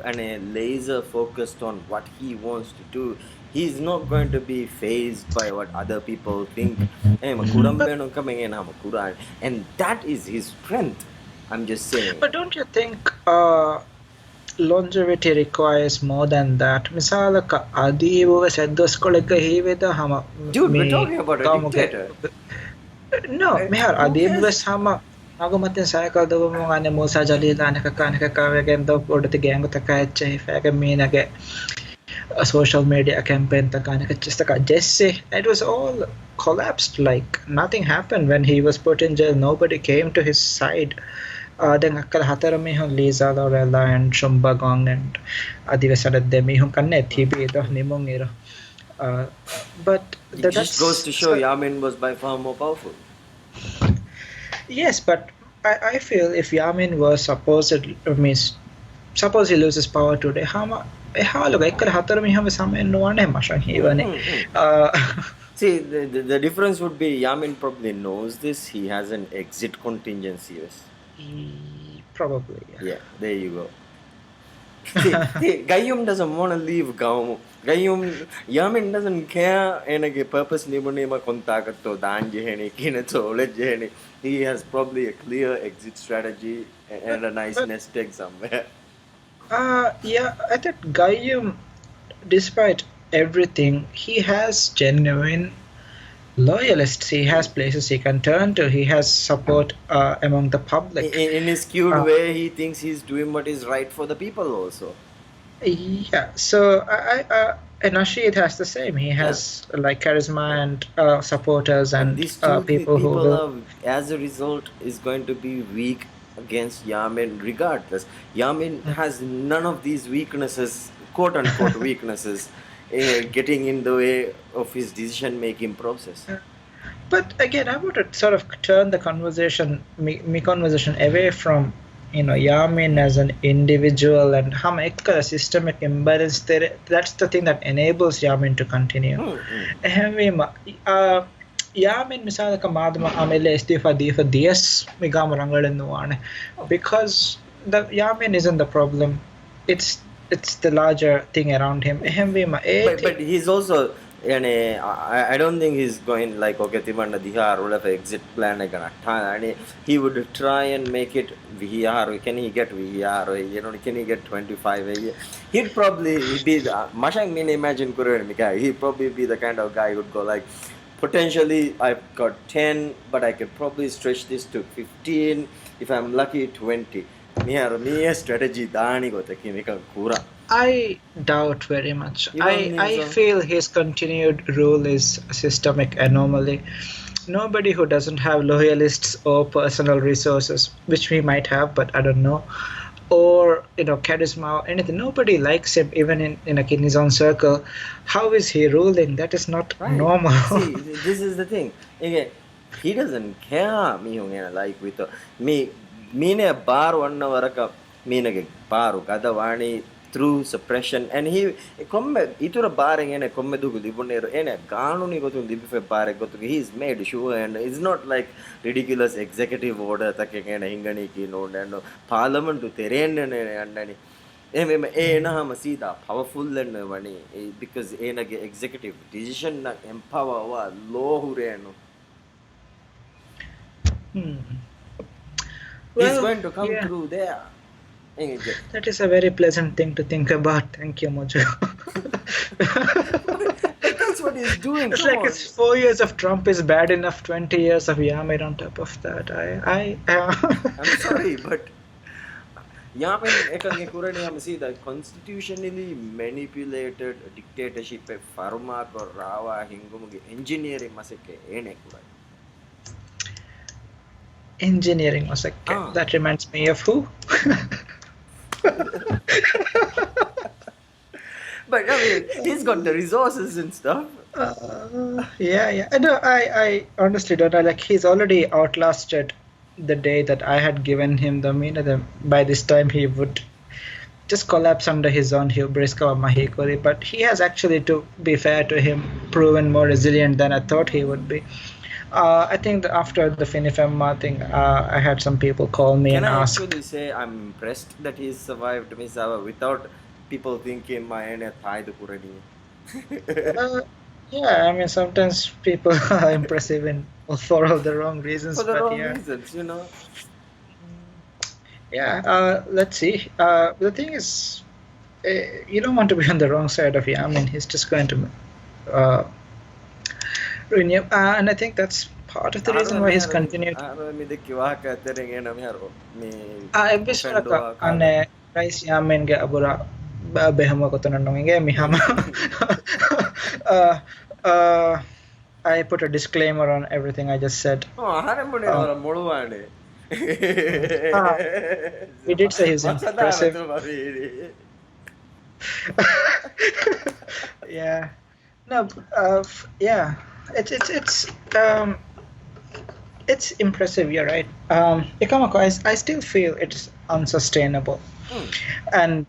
laser focused on what he wants to do, he's not going to be fazed by what other people think. And that is his strength. I'm just saying. But don't you think longevity requires more than that? Misalaka Adibu said those colleague he with Dude, we're talking about a dictator. No, Mihar, Who adi cares? invest hama ako matin cycle do mo nga ne mo sa jalila nakaka do order the gang ta ka che fa ka mi na ke a social media campaign ta ka just ka jesse it was all collapsed like nothing happened when he was put in jail nobody came to his side then akal hatara mi hon Lisa Lorella and Shumbagong and adivasada de mi hon kanne thibi do nimong iro but It just goes that's to show so. Yamin was by far more powerful. Yes, but I feel if Yamin was means suppose he loses power today, how look I hatar mi hame same no one mashan he Mm, bane. mm, mm. Uh, See, the difference would be Yamin probably knows this. He has an exit contingency. Yes. Probably. Yeah, there you go. See, Gayum doesn't want to leave Gaum. Yamin doesn't care. And purpose nibunema contacto danjeheni kinetolejeni. He has probably a clear exit strategy and a nice But nest egg somewhere. yeah, I think Gaiyum, despite everything, he has genuine loyalists. He has places he can turn to. He has support among the public. In his cute Uh, way, he thinks he's doing what is right for the people also. Yeah, so and Rashid has the same. He Yeah. has like charisma and supporters And and these two people who people will. are, as a result, is going to be weak against Yamin regardless. Yamin has none of these weaknesses, quote unquote weaknesses, getting in the way of his decision making process. But again, I would sort of turn the conversation, me conversation away from Yamin as an individual and how a systemic imbalance there. That's the thing that enables Yamin to continue. Yamin misalnya kamadma amele istifa difa dias migam rangalennuane because the Yamin isn't the problem. It's the larger thing around him. But he's also, I don't think he's going like, okay, Timanda Dihar will have an exit plan. And he would try and make it VR. Can he get VR? Can he get 25 a year? He'd probably be, Mashang Min imagine Kuran guy. He'd probably be the kind of guy who'd go like, potentially I've got 10, but I could probably stretch this to 15. If I'm lucky, 20. Me strategy dani go tekimika kura. I doubt very much. You don't think I so? feel his continued rule is a systemic anomaly. Nobody who doesn't have loyalists or personal resources, which we might have, but I don't know, or charisma or anything. Nobody likes him, even in his own circle. How is he ruling? That is not Right. normal. See, this is the thing. Again, he doesn't care me like with me mine bar one varaka meenage baru gadawani through suppression and he komme itura baring ene komme dugu libunero ene gaanuni gotu libife bare gotu he is made sure and it's not like ridiculous executive order takene hingani ki node and parliament terenne andani එම ඒනහම සීදා powerful and වනේ because ඒනගේ executive decision na empower wa law hureno he's Well, going to come yeah, through there. that is a very pleasant thing to think about. Thank you, Mojo. That's what he's doing. It's Come like on. it's 4 years of Trump is bad enough. 20 years of Yamin on top of that. I'm sorry, but Yamin ekage kurani am see the constitutionally manipulated dictatorship e farma ko rawa hingumuge engineering maseke ene kurani. Engineering was like that reminds me of who? But I mean, he's got the resources and stuff. Yeah. No, I honestly don't know. Like he's already outlasted the day that I had given him the by this time he would just collapse under his own hubris. But he has actually, to be fair to him, proven more resilient than I thought he would be. I think that after the Finifemma thing, I had some people call me and ask. Can I actually say I'm impressed that he's survived Misawa without people thinking my ene thai the kurani? Yeah, I mean sometimes people are impressive for all the wrong reasons. For the but wrong yeah. reasons, Yeah, let's see. The thing is, you don't want to be on the wrong side of Yamin. He's just going to ruin you. And I think that's part of the reason why he's continued. me dekki waka terenge na meharo me offendo Episodaka kala. ane Rice Yamenge abura behama kotononge mihama. uh, uh, I put a disclaimer on everything I just said. Oh, hare mune Um, ora moluwane. ah, he did say he's Masada impressive. tu mari. Yeah. No. Yeah. Um, it's impressive. You're right. Ikamako, I still feel it's unsustainable, and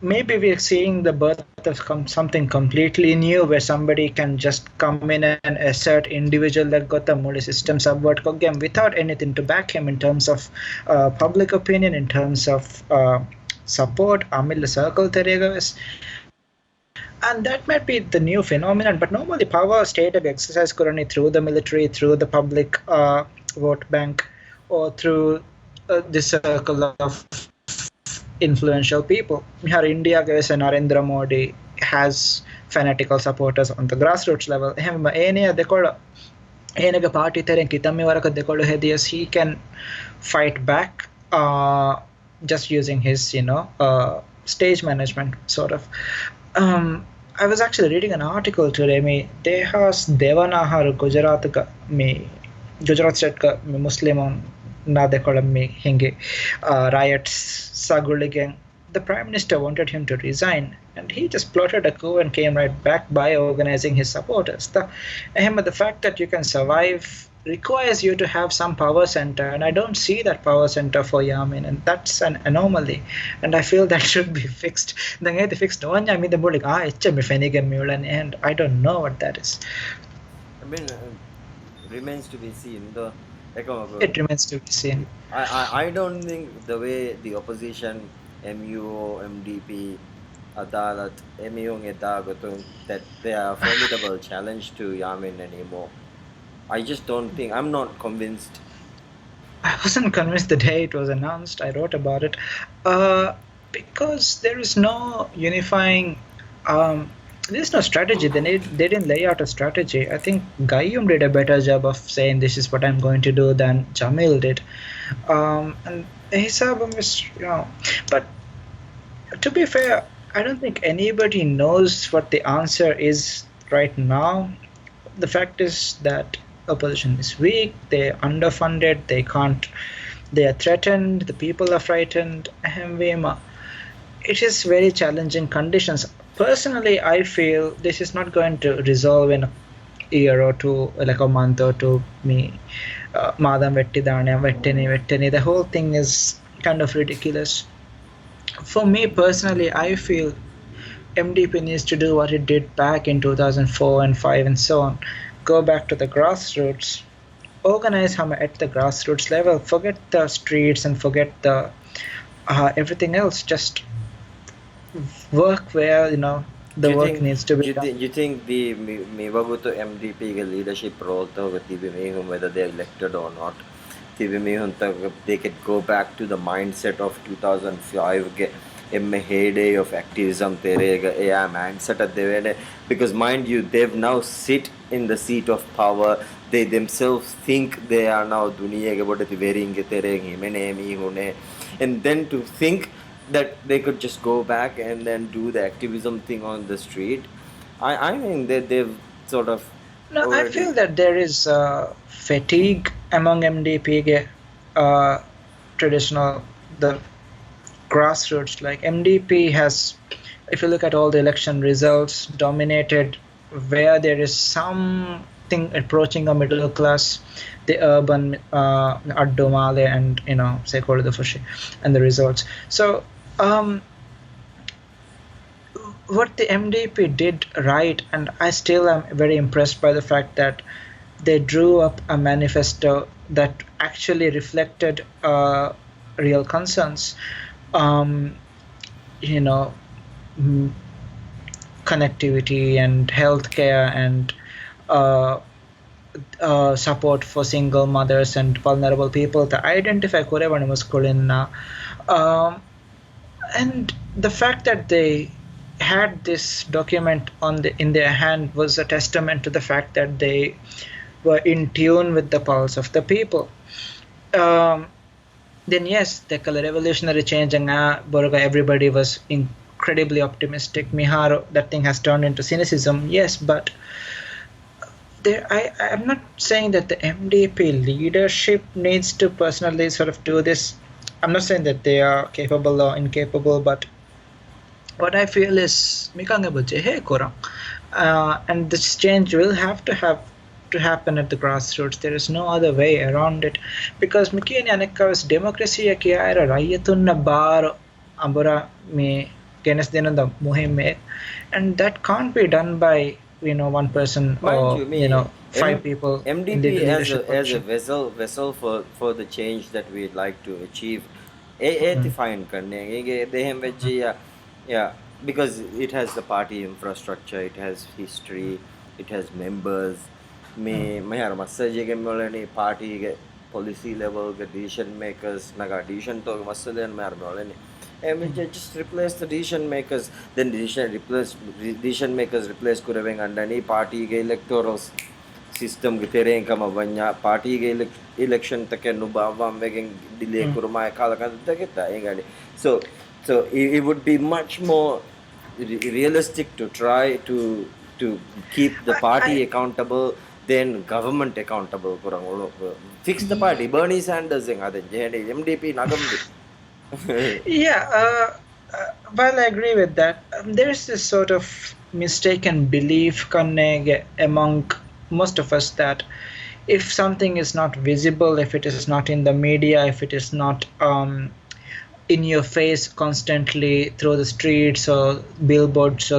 maybe we're seeing the birth of something completely new where somebody can just come in and assert individual that got the mode system subvert game without anything to back him in terms of public opinion, in terms of support. Amil circle teregas. And that might be the new phenomenon, but normally power state of exercise currently through the military, through the public vote bank, or through the circle of influential people. Here, India, Narendra Modi has fanatical supporters on the grassroots level. Any party he can fight back just using his stage management sort of. I was actually reading an article today. They has Devanahar Gujarat state ka Muslim na dekolam hinge riots saguligang. The prime minister wanted him to resign, and he just plotted a coup and came right back by organizing his supporters. The fact that you can survive requires you to have some power center, and I don't see that power center for Yamin, and that's an anomaly, and I feel that should be fixed. They fixed one Yamin the bullet and I don't know what that is. I mean, remains to be seen. It remains to be seen. I don't think the way the opposition, MUO, MDP, Adalat, MUO that they are a formidable challenge to Yamin anymore. I just don't think, I'm not convinced. I wasn't convinced the day it was announced. I wrote about it because there is no unifying. There's no strategy. They didn't lay out a strategy. I think Gayyum did a better job of saying this is what I'm going to do than Jamil did. And his album is, but to be fair, I don't think anybody knows what the answer is right now. The fact is that opposition is weak, they're underfunded, they are threatened, the people are frightened. It is very challenging conditions. Personally, I feel this is not going to resolve in a year or two, like a month or two. Madam vettini, the whole thing is kind of ridiculous. For me personally, I feel MDP needs to do what it did back in 2004 and 5 and so on. Go back to the grassroots, organize at the grassroots level, forget the streets and forget the everything else, just work where the work needs to be done. You think the Miwaguto MDP leadership role whether they're elected or not, they could go back to the mindset of 2005 heyday of activism mindset because mind you, they've now sit in the seat of power. They themselves think they are now and then to think that they could just go back and then do the activism thing on the street. I mean that they've sort of I feel that there is fatigue among MDP traditional the grassroots. Like MDP has, if you look at all the election results, dominated where there is something approaching a middle class, the urban Addomale and Sekoro the Fushi and the results. So what the MDP did right, and I still am very impressed by the fact that they drew up a manifesto that actually reflected real concerns. Connectivity and healthcare and support for single mothers and vulnerable people to identify and the fact that they had this document in their hand was a testament to the fact that they were in tune with the pulse of the people. Then yes, the color revolutionary change and Borga, everybody was incredibly optimistic. Miharo, that thing has turned into cynicism. Yes, but I'm not saying that the MDP leadership needs to personally sort of do this. I'm not saying that they are capable or incapable, but what I feel is and this change will have to happen at the grassroots. There is no other way around it, because Mikini Aneka's democracy kiara rayatunna bar ambura me kenes dinanda muhimme, and that can't be done by one person Mind or you, five people in the MDP leadership as a position. vessel for the change that we'd like to achieve. Define karne yeah, because it has the party infrastructure, it has history, it has members. Me mayar massage ke molani party ke policy level ke decision makers naga decision to masalen mayar molani. And just replace the decision makers. Then decision makers replace kureveng andani party ke electoral system ke tereng kama banya party ke election take nubawa making delay kurumay kala kan takita engani. So it would be much more realistic to try to keep the party accountable than government accountable. Fix the party. Bernie Sanders MDP nagamdi. Yeah, well, I agree with that. There's this sort of mistaken belief among most of us that if something is not visible, if it is not in the media, if it is not in your face constantly through the streets or billboards,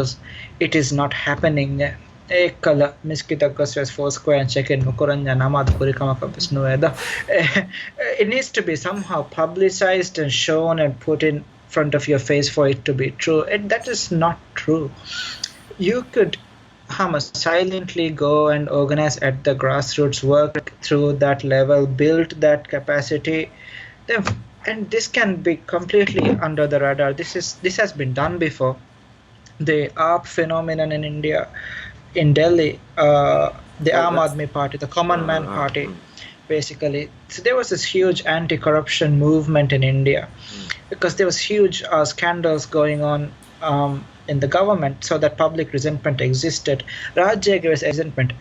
it is not happening. Ekala miskita kasres for square and check in mukuranya namad kurikama kabisnueda. It needs to be somehow publicized and shown and put in front of your face for it to be true. And that is not true. You could silently go and organize at the grassroots, work through that level, build that capacity, then, and this can be completely under the radar. This has been done before. The AAP phenomenon in India, in Delhi, the Aam Aadmi Party, the Common Man Party, basically. So there was this huge anti-corruption movement in India because there was huge scandals going on in the government, so that public resentment existed. Rajya gave us resentment.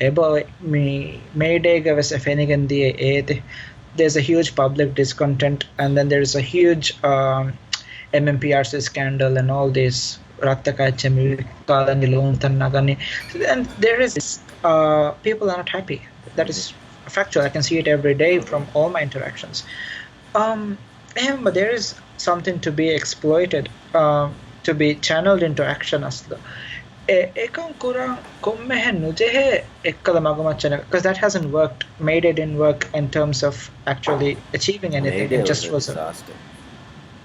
There's a huge public discontent, and then there's a huge MMPRC scandal and all this. And there is people are not happy. That is factual. I can see it every day from all my interactions. But there is something to be exploited, to be channeled into action asla. Because that hasn't worked. Mayday didn't work in terms of actually achieving anything. It just was a disaster.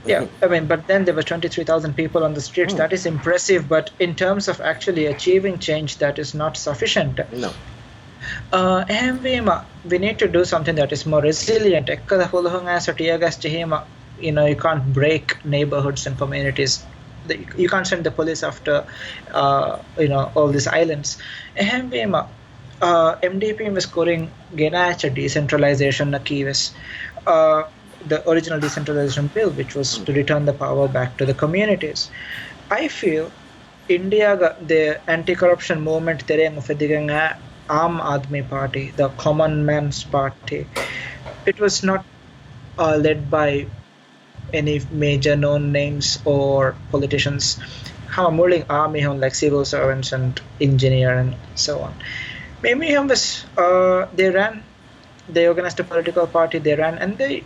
Yeah, I mean, but then there were 23,000 people on the streets. That is impressive, but in terms of actually achieving change, that is not sufficient. No. We need to do something that is more resilient. You can't break neighborhoods and communities. You can't send the police after all these islands. MDP was scoring decentralization the original decentralization bill, which was to return the power back to the communities. I feel India, the anti-corruption movement, Aam Aadmi Party, the Common Man's Party, it was not led by any major known names or politicians. Like civil servants and engineer and so on. Maybe they organized a political party, they ran, and they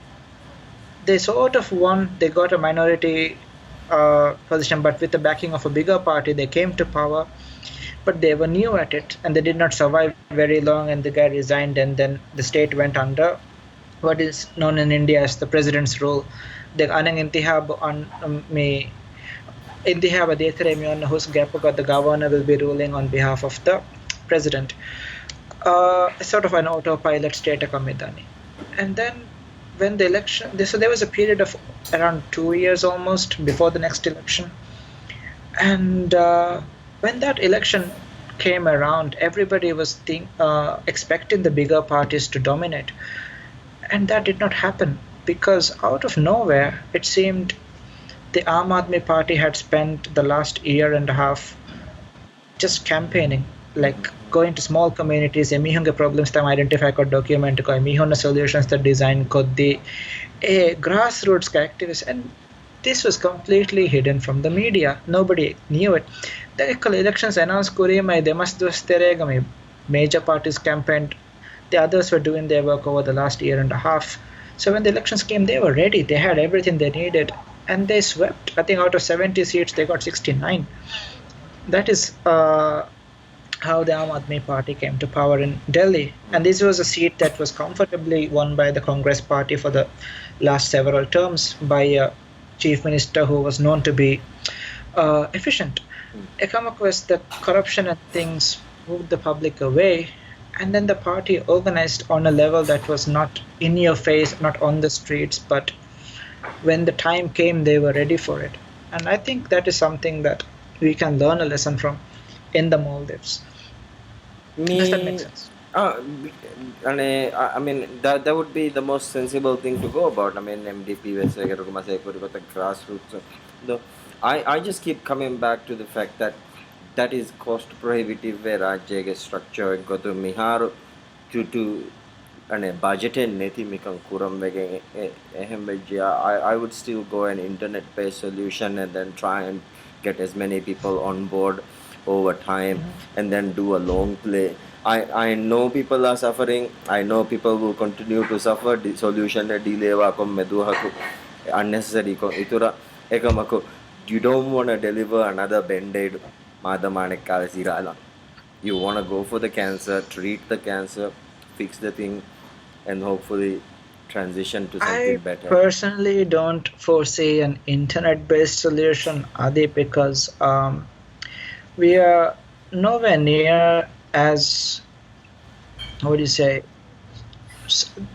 sort of won. They got a minority position, but with the backing of a bigger party, they came to power. But they were new at it, and they did not survive very long, and the guy resigned, and then the state went under what is known in India as the president's rule. The governor will be ruling on behalf of the president. Sort of an autopilot state. And then when the election, so there was a period of around 2 years almost before the next election. And when that election came around, everybody was expecting the bigger parties to dominate. And that did not happen because out of nowhere, it seemed the Aam Aadmi Party had spent the last year and a half just campaigning, like going to small communities, emihunge problems tam identify ko document ko emihunna solutions that design koddi a grassroots activists, and this was completely hidden from the media. Nobody knew it. The elections announced Kurima, they must do steregami. Major parties campaigned. The others were doing their work over the last year and a half. So when the elections came, they were ready. They had everything they needed, and they swept. I think out of 70 seats, they got 69. That is how the Aam Aadmi Party came to power in Delhi. And this was a seat that was comfortably won by the Congress Party for the last several terms by a chief minister who was known to be efficient. Economic was the corruption and things moved the public away. And then the party organized on a level that was not in your face, not on the streets, but when the time came, they were ready for it. And I think that is something that we can learn a lesson from in the Maldives. Does that make Me, sense? and I mean that would be the most sensible thing to go about. I mean, MDP grassroots. The I just keep coming back to the fact that that is cost prohibitive where Rajya structure go to Mihar to and budget and neti mikang kuram wege I would still go an internet based solution and then try and get as many people on board over time and then do a long play. I know people are suffering. I know people will continue to suffer. The solution delay wa kom meduhaku unnecessary ko itura ekamako. You don't want to deliver another band-aid madamanek kalasirala. You want to go for the cancer, treat the cancer, fix the thing, and hopefully transition to something I better. personally don't foresee an internet-based solution, Adi, because we are nowhere near as, what do you say,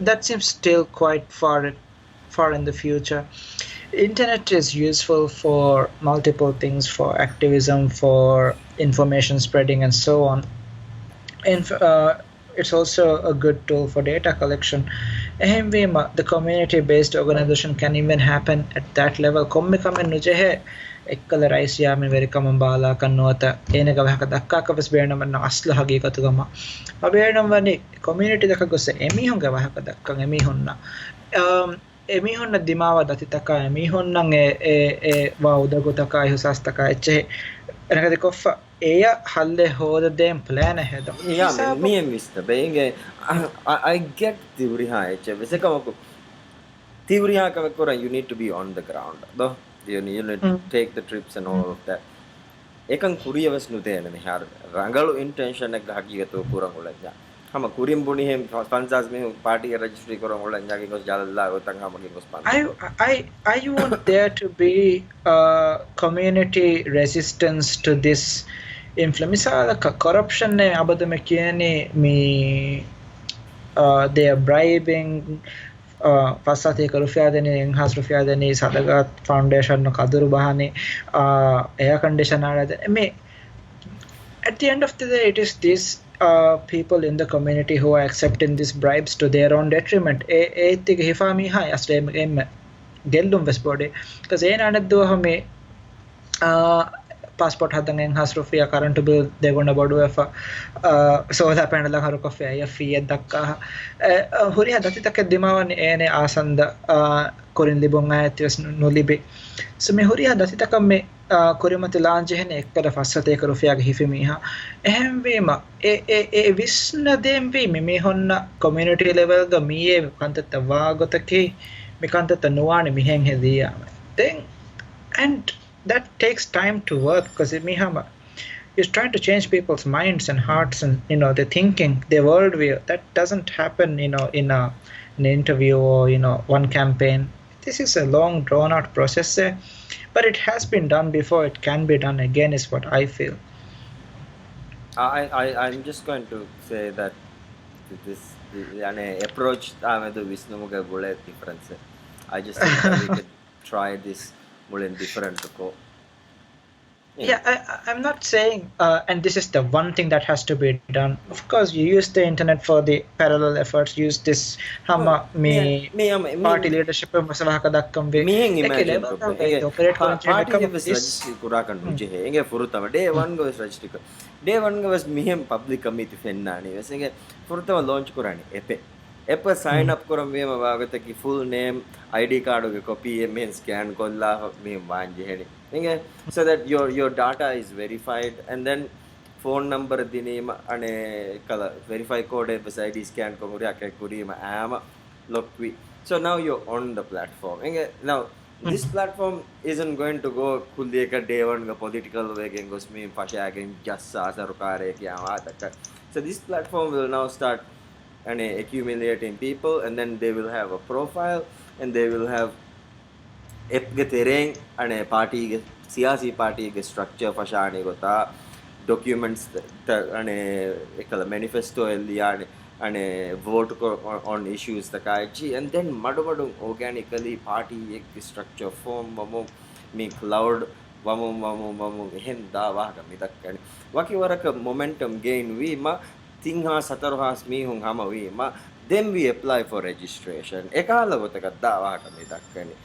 that seems still quite far in the future. Internet is useful for multiple things, for activism, for information spreading, and so on. It's also a good tool for data collection. The community-based organization can even happen at that level. Komme kame nujehe ekkala raisya me veri kamambala kannota ene gawaka dakkaka ves beenam na asla hagikatu gama abeenam wani community daka gosse emihun gawaka dakkan emihunna emihunna dimawa datitaka emihunnan e wa udagotaka ihusastaka eche enakade koffa eya halle hoda dem plan ahead Yeah, man, me and Mr. Bang, I get theory high. Theory high, you need to be on the ground. Though you need to take the trips and all of that. Ekan Korea was no there, and had Rangalu intention at Hagiato Kurangulanja. Hama Kurium Buni him, Fansas me party registry Kurangulanja was Jalala, Tangamaki was Pan. I want there to be community resistance to this influence. Corruption ne abadame kiyane me they are bribing පස්සත් ඒක රුපියල් දෙන්නේ එන්හාස් රුපියල් දෙන්නේ සදගත් foundation එක අදුරු බහනේ එයා conditioner මේ at the end of the day it is these people in the community who are accepting these bribes to their own detriment ඒත් එක හිෆා මිහා යස්ලේ එම් ගෙල්ලුම් වෙස් බොඩේ because ඒ නඩදුව මේ passport hadang enhas rufiya current bill degonna boduwa soda panela haru coffee ya fee dakka huriya datitake dimawani ene asanda korin libon ayatis nulibi so me huriya datitaka me korimati launch hene ekkada fassate ek rufiya ge hifi miha ehem wema e visna dembi me honna community level ga miye kantata wa gotake me kantata nuwani mihen hediya then and that takes time to work because Mihama is trying to change people's minds and hearts and their thinking, their worldview. That doesn't happen in an interview or one campaign. This is a long drawn out process there, but it has been done before. It can be done again is what I feel. I'm just going to say that this approach the Visnumuga bullet difference. I just think that we could try this more different to go. Yeah, I'm not saying, and this is the one thing that has to be done. Of course, you use the internet for the parallel efforts. Use this No, hama me party me leadership masalaha dakkam ve. මිහෙන් Eke ඉමෑජන් level කොබ්බ ka එගේ ve operate koran chena පාටිගේ kama වෙස් this. Registry කුරාකන් රුජෙහෙ එගේ ෆුරුතම ඩේ වන් ගොස් රජිස්ට්‍රික ඩේ වන් ගොස් මිහෙන් පබ්ලික් කමිටි ෆෙන්නානි වෙසගේ ෆුරුතම ලොන්ච් කුරානි එපේ එප සයින් අප් කරම් වේම වාගතකි ෆුල් නේම් ID කාඩුගේ කොපි මෙන් ස්කෑන් කොල්ලා මේ වාංජෙහෙනි එගේ so that your data is verified and then phone number දිනීම අනේ කල verify code එප ID scan කොමුරිය අකේ කුරීම ෑම lockwi so now you're on the platform now this platform isn't going to go kulliyeka day one ga political wegen gos me pashagen jassa sarukare kiyawa taka so this platform will now start and accumulating people and then they will have a profile and they will have එප්ගේ තෙරෙන් අනේ පාටිගේ සියාසී පාටිගේ structure පශානේ ගොතා documents අනේ එකල manifesto එල්ලියානේ අනේ vote on issues තකයිචි and then මඩු organically party එක structure form වමු මේ cloud වමු එහෙන් දාවාක මිදක්කනේ වකි වරක momentum gain වීම තින්හා සතරහාස් මීහුන් හැම වීම then we apply for registration එකහල ගොතක දාවාක මිදක්කනේ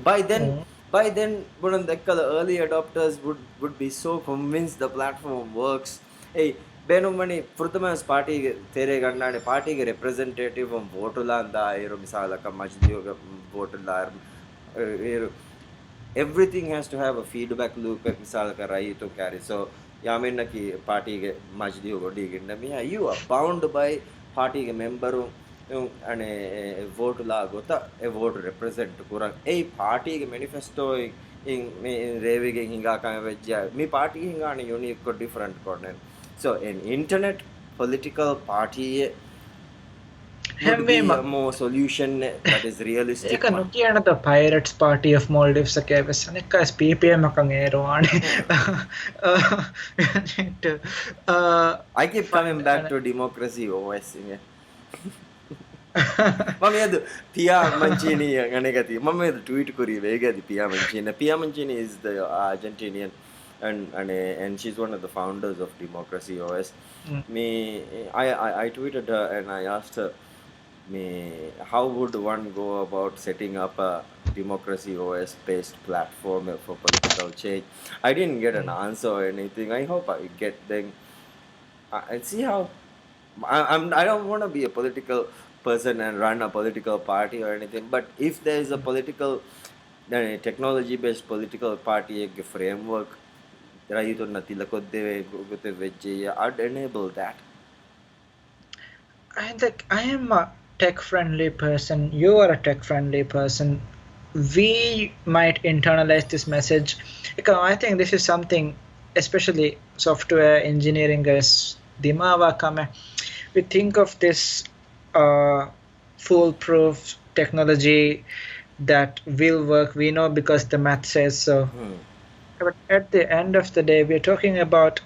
by then the early adopters would be so convinced the platform works hey benumani furthamas party tere gannane party ge representative votula anda ero misalaka majdiyoga votula everything has to have a feedback loop misalaka rayitu carry so yamenna ki party ge majdiyoga diginna me you are bound by party ge member අනේ වෝට්ලා ගොත ඒ vote රෙප්‍රසෙන්ට් කරන් ඒ party ගේ manifesto ඉන් මේ රේවිගෙන් හිඟා කම වෙච්ච මේ party හිඟානේ unique කො different කොරනේ so in internet political party would be a more solution that is realistic ඒක නොකියන the pirates party of Maldives එකේ වෙසනෙක PPM එකන් ඒරවානේ I keep coming back to democracy OS ඉන්නේ මම පියා මංචිනී ගණකති මම ට්වීට් කරේ වේගදී පියා මංචිනී is the Argentinian and she's one of the founders of Democracy OS I tweeted her and I asked her how would one go about setting up a Democracy OS based platform for political change. I didn't get an answer or anything. I hope I get them and see how I don't want to be a political person and run a political party or anything but if there is a political technology based political party framework rayitonna tilakoddeve gote vejje I'd enable that. I am a tech friendly person, you are a tech friendly person, we might internalize this message because I think this is something especially software engineering is dimawa kame we think of this foolproof technology that will work we know because the math says so but at the end of the day we're talking about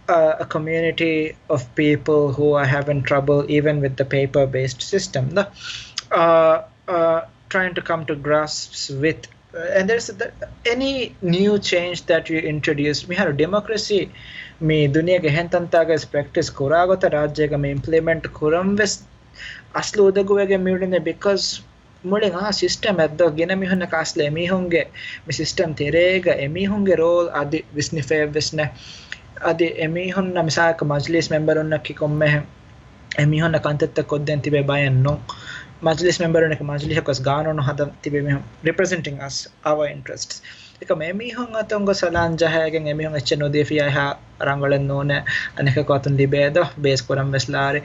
a community of people who are having trouble even with the paper based system trying to come to grasps with and there's any new change that you introduce we have a democracy me duniya ge hentantaga practice koragota rajyaga me implement kuram west aslu udaguwege miyudine because මුලින් system ඇද්ද ගෙන මිහුන්න කාස්ල එමිහුන්ගේ මේ system තෙරේග එමිහුන්ගේ roll අදි විස්නිෆේ විස්න අදි එමිහුන්න මිසාක මජ්ලිස් member උන්නක් කොම්මෙ එමිහුන්න කන්තෙත්ත කොද්දෙන් තිබේ බයන් නො මජ්ලිස් member උන්නක මජ්ලිස් කොස් ගානොන හද තිබේ මෙහු representing us our interests එක මේ මිහුන් අතංග සලාන් ජහයගෙන් එමිහුන් එච්ච නොදේෆියා හා රංගලෙන් නොන අනක කොතුන් ලිබේද base කරම් වෙස්ලාරේ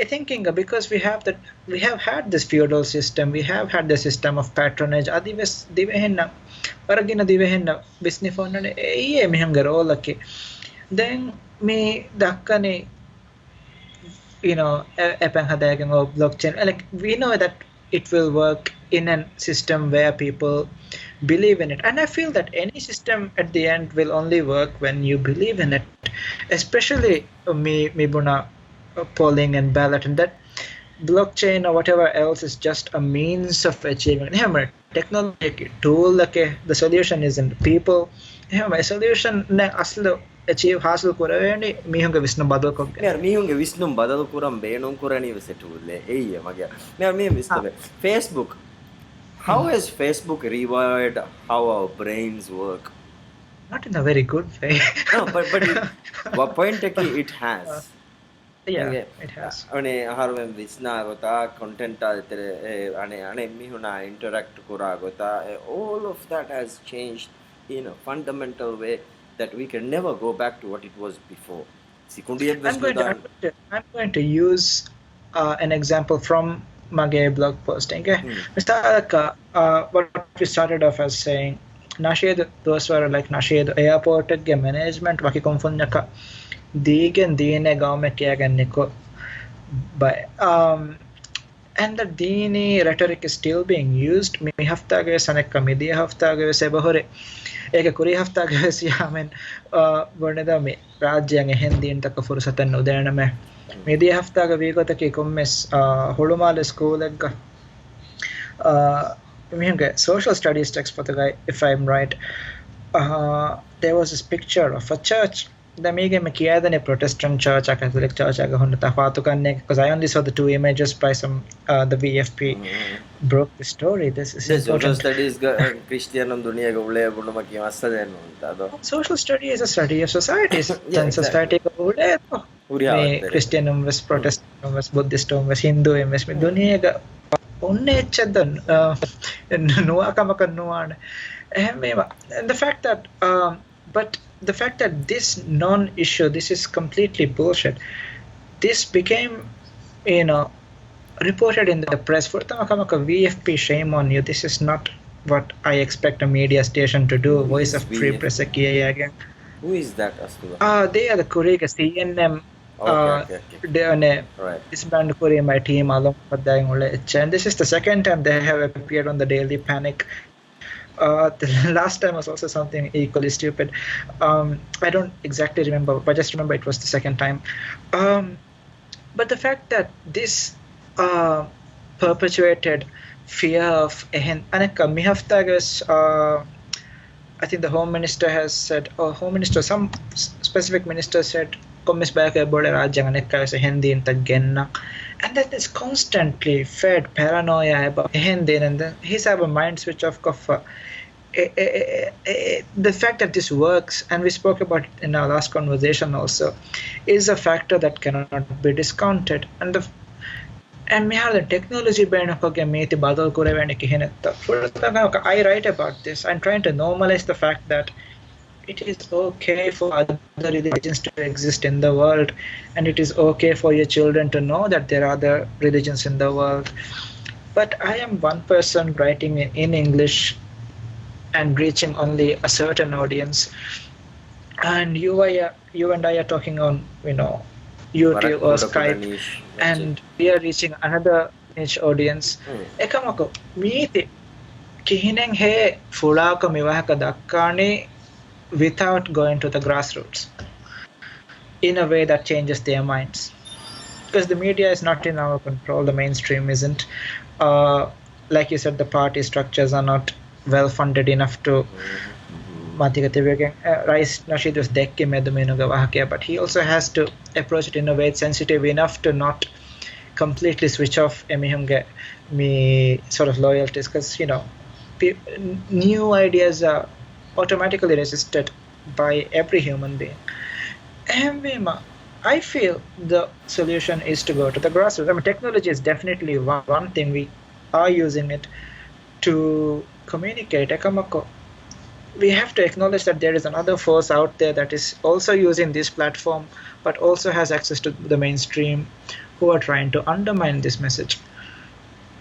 I thinking because we have had this feudal system we have had the system of patronage adives divehenna paragina divehenna bisnifonna e mehanga rolake then me dakkane you know epan hadagen or blockchain like we know that it will work in a system where people believe in it and I feel that any system at the end will only work when you believe in it especially me buna polling and ballot and that blockchain or whatever else is just a means of achieving technology tool the solution is in people. My solution ne aslu achieve hasil korawani mihunga visnu badal kogge. මෙයාර මිහුන්ගේ විශ්නුම් බදල් කුරම් බේනුම් කුරණීව සෙටුල්ලේ එయ్య මගේ මෙයාර මේ විස්තවේ Facebook how has Facebook rewired how our brains work? Not in a very good way. No, but what point it has. Yeah, it has. අනේ අහරුවෙන් විස්නා ගොතා content ආතර අනේ මිහුනා interact කරා ගොතා all of that has changed in a fundamental way that we can never go back to what it was before. I'm going to use an example from Mage blog posting. Mr. What we started off as saying, Nasheed, those were like Nasheed airport management, Waki Konfunyaka, Deegan Dine government Yaganiko. But and the Dini rhetoric is still being used. Me haftage sanekka media haftage sebahore. ඒක කුරි හෆ්තාගේ සියාමෙන් වර්ණද මේ රාජ්‍යයන් එහෙන්දීන් තක ෆුරසතන් උදෑන මේ මෙදී හෆ්තාගේ වීගතකේ කොම්මස් හොළුමාල school එක මෙහෙන්ගේ social studies text for the guy if I'm right. There was this picture of a church. The mege me kiyadane Protestant church a Catholic church aga honna tafatu kanne because I only saw the two images by some the VFP broke the story. This is social studies Christian duniya ga ule gunuma ki massa dennu untado. Social study is a study of societies. Then society ga ule Christian was Protestant was Buddhist was Hindu was duniya ga onne echaddan nuwa kamaka nuwane and the fact that but the fact that this non-issue, this is completely bullshit. This became, reported in the press. For VFP, shame on you. This is not what I expect a media station to do. Voice of Free Press again. Who is that, Astuva? They are the Korea CNM. Okay. Right. This band Korea, my team, and this is the second time they have appeared on the Daily Panic. The last time was also something equally stupid. I don't exactly remember, but I just remember it was the second time. But the fact that this perpetuated fear of I think the Home Minister has said, or Home Minister, some specific minister said, and that is constantly fed paranoia about Hindi, and then he's have a mind switch of kaffa. The fact that this works, and we spoke about it in our last conversation also, is a factor that cannot be discounted. And we have the technology I write about this. I'm trying to normalize the fact that it is okay for other religions to exist in the world, and it is okay for your children to know that there are other religions in the world. But I am one person writing in English and reaching only a certain audience, and you and I are talking on YouTube or Skype, and we are reaching another niche audience. Ekamako meeti kihineng he fulaka miwahaka dakkani without going to the grassroots in a way that changes their minds, because the media is not in our control, the mainstream isn't. Like you said, the party structures are not well funded enough to Rice Nasheed was but he also has to approach it in a way sensitive enough to not completely switch off me sort of loyalties, because new ideas are automatically resisted by every human being. I feel the solution is to go to the grassroots. I mean, technology is definitely one thing. We are using it to communicate. We have to acknowledge that there is another force out there that is also using this platform, but also has access to the mainstream, who are trying to undermine this message.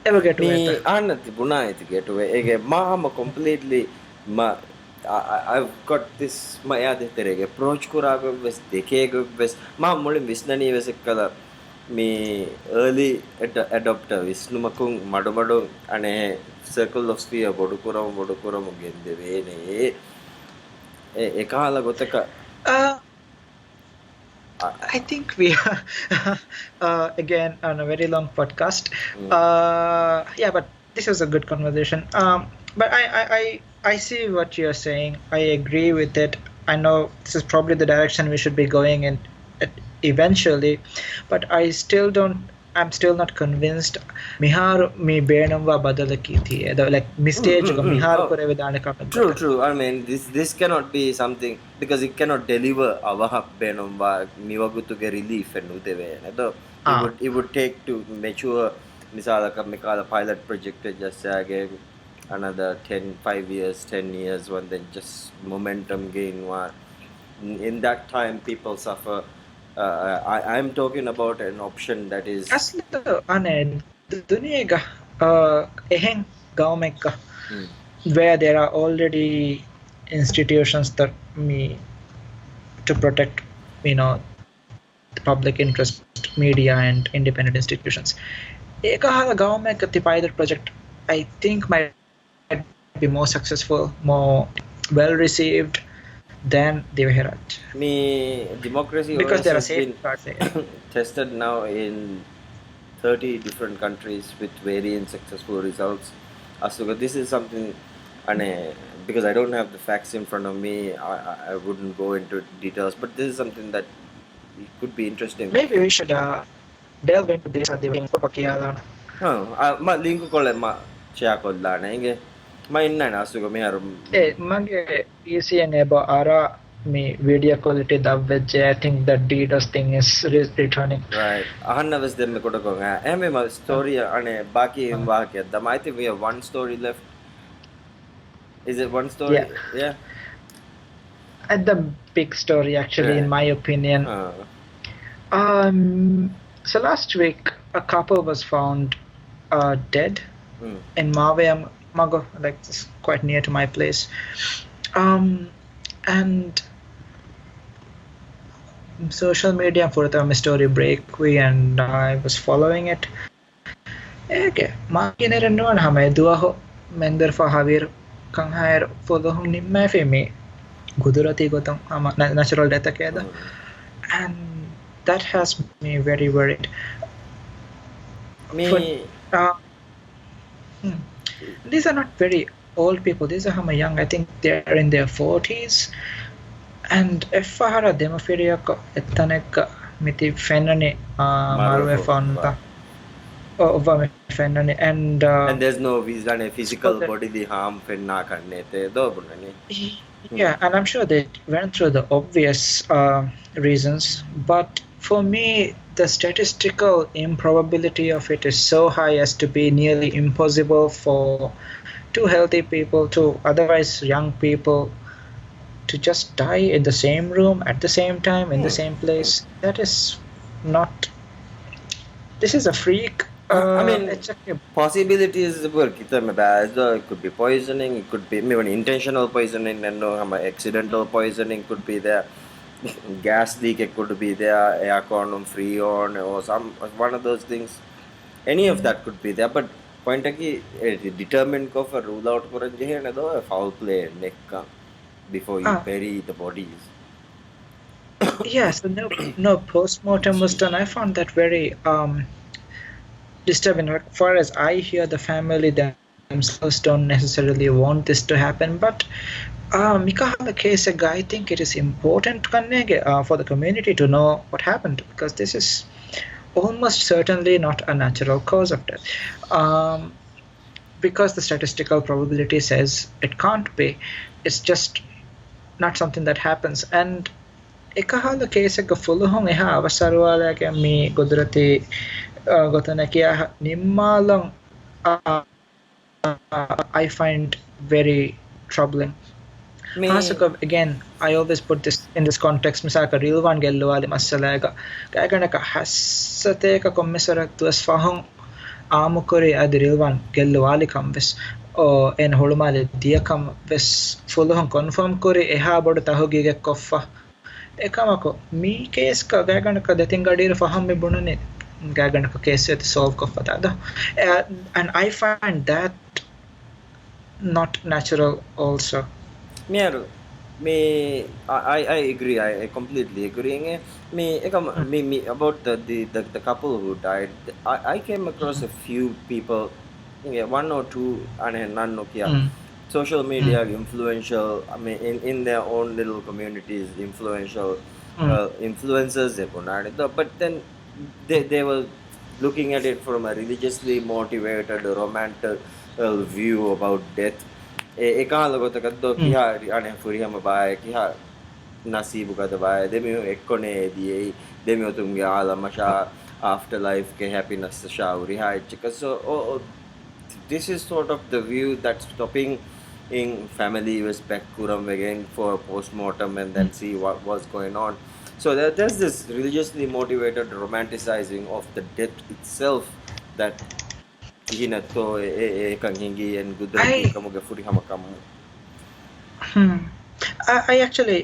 Ever get to it? Completely. I've got this approach kurago ves dekego ves ma mulim visnani ves kala me early adopter visnumakun madumadu ane circle of sphere bodukuram gende vene ekala gotaka I think we are again on a very long podcast. Yeah, but this was a good conversation. But I see what you're saying. I agree with it. I know this is probably the direction we should be going in eventually, but I still don't. I'm still not convinced. Mihar mi beenamwa badalaki thi. Like mistake ko mihar Oh, kore vedana ka true, badata. true. I mean, this cannot be something because it cannot deliver our benomba miwagutuge relief and udeve. Ah, It would take to mature misala mikala pilot project just again another 5 years, 10 years, when then just momentum gain one. In that time, people suffer. I'm talking about an option that is. asli ane dunia ka eheng government ka Hmm. where there are already institutions that me to protect, you know, the public interest, media, and independent institutions. Ekahala government the pilot project, I think, might be more successful, more well received than the Viharaj. Democracy Because there OS are has been safeguards there. tested now in 30 different countries with varying successful results. Asuka, this is something, and because I don't have the facts in front of me, I wouldn't go into details. But this is something that could be interesting. Maybe we should delve into this at the wing for Pakiala. Ma link ko le ma share ko la na inge ma inna na asuka me harum. Mage easy and ebo ara me video quality the which I think the DDoS thing is returning. Right. Ahanna was them ko ko nga. Eme ma story ane baki imba ke. I think we have one story left. Is it one Yeah, story? Yeah. and the big story actually, in Right. my opinion. Uh, So last week, a couple was found dead mm. in Mawea, Mago, like it's quite near to my place. And social media for the story break we and I was following it. Okay, magine rennuan hame duaho mender for Javier kang hire for the home nimme femi gudurati gotong ama natural death keda, and that has me very worried. For Me, these are not very old people. These are how young. I think they are in their 40s. And if I had a demophilia, etanek miti fenani maruwe fonta over fenani and there's no visa physical so bodily harm fenna karne te do bunani. yeah, and I'm sure they went through the obvious reasons, but for me, the statistical improbability of it is so high as to be nearly impossible for two healthy people, two otherwise young people, to just die in the same room at the same time in the same place. That is not. This is a freak. I mean, It's a possibilities were it could be poisoning, it could be even intentional poisoning, and no accidental poisoning could be there. Gas leak it could be there, aircon on free on or some one of those things. Any of that could be there, but point aki determined ko for rule out koran jehe na do foul play neck before you bury the bodies. yes, no post-mortem was done. I found that very disturbing. As far as I hear, the family themselves don't necessarily want this to happen, but Mikahala case, I think it is important for the community to know what happened, because this is almost certainly not a natural cause of death. Because the statistical probability says it can't be. It's just not something that happens. And ekahala case fuluhong eha avasarwala ke mi gudrati gotana kiya nimmalang I find very troubling. Again, I always put this in this context. Misaka rilwan gelluwali masalaga kaya ka hassate ka kommisarak tuas fahong amukuri ad rilwan gelluwali kamves o en holumali diakam ves fuluhong confirm kuri eha bodu tahogige koffa ekamako mi case ka gaganaka detingadira faham me bunani gaganaka case it solve koffa tada, and I find that not natural also. I agree. I completely agree. Me about the couple who died. I came across a few people, one or two, and none social Mm. media influential. I mean, in their own little communities, influential Mm. influencers they put but then they were looking at it from a religiously motivated, romantic view about death. Eka lago takaddo Mm. kiha ane furihama bae kiha nasibu kada bae demi ekkone diye demi otumge alama sha afterlife ke happiness sha uri hai chika so this is sort of the view that's stopping in family respect kuram again for post-mortem and Mm. then see what was going on. So there's this religiously motivated romanticizing of the death itself that hinato kang hingi and gudraki I kamuga furi hamakamu. hmm. I actually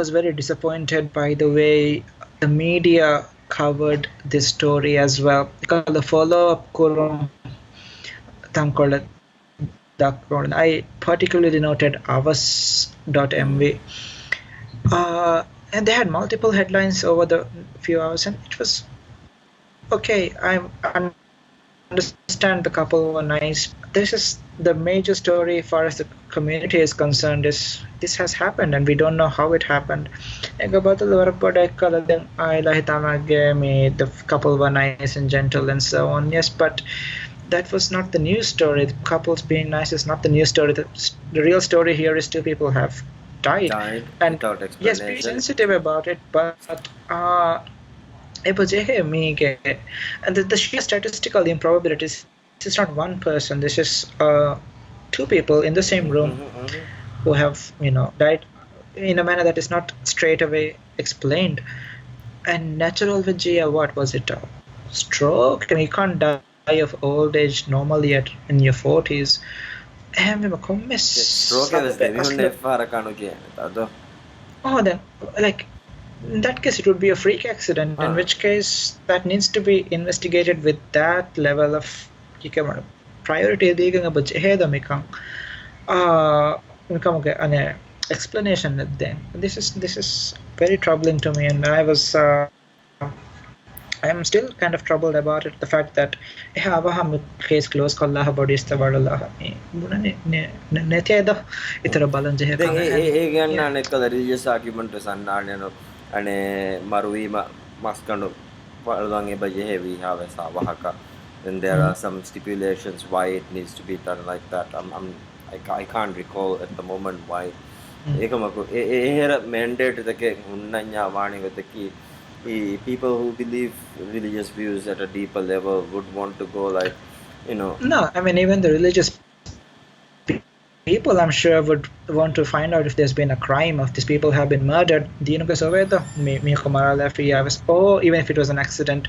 was very disappointed by the way the media covered this story as well. Because the follow-up kurum tangkolat dakron. I particularly noted Mm. avas.mv. And they had multiple headlines over the few hours, and it was okay. I understand the couple were nice. This is the major story, as far as the community is concerned, is this has happened, and we don't know how it happened. The couple were nice and gentle and so on. Yes, but that was not the news story. The couples being nice is not the news story. The real story here is two people have died, Died and without yes, be explanation. sensitive about it, but and the sheer statistical improbabilities. This is not one person. This is two people in the same Mm-hmm, room mm-hmm, mm-hmm. who have died in a manner that is not straight away explained. And natural veggie, what was it? A stroke? I mean, you can't die of old age normally in your 40s. Stroke was devi hunne fara kanu ke ado. Oh, then, like, in that case, it would be a freak accident, in Ah. which case that needs to be investigated with that level of priority. An explanation with them. This is very troubling to me, and I am still kind of troubled about it. The fact that case close body is Then and ganna yeah. ne kala religious argument sanna ne ane maruvima maskanu palange baje heavy have sa wahaka. Then there are some stipulations why it needs to be done like that. I can't recall at the moment why. Ekamaku ehera mandate take unnanya vani vetaki people who believe religious views at a deeper level would want to go like, you know. No, I mean, even the religious people, I'm sure, would want to find out if there's been a crime, if these people have been murdered. Or even if it was an accident,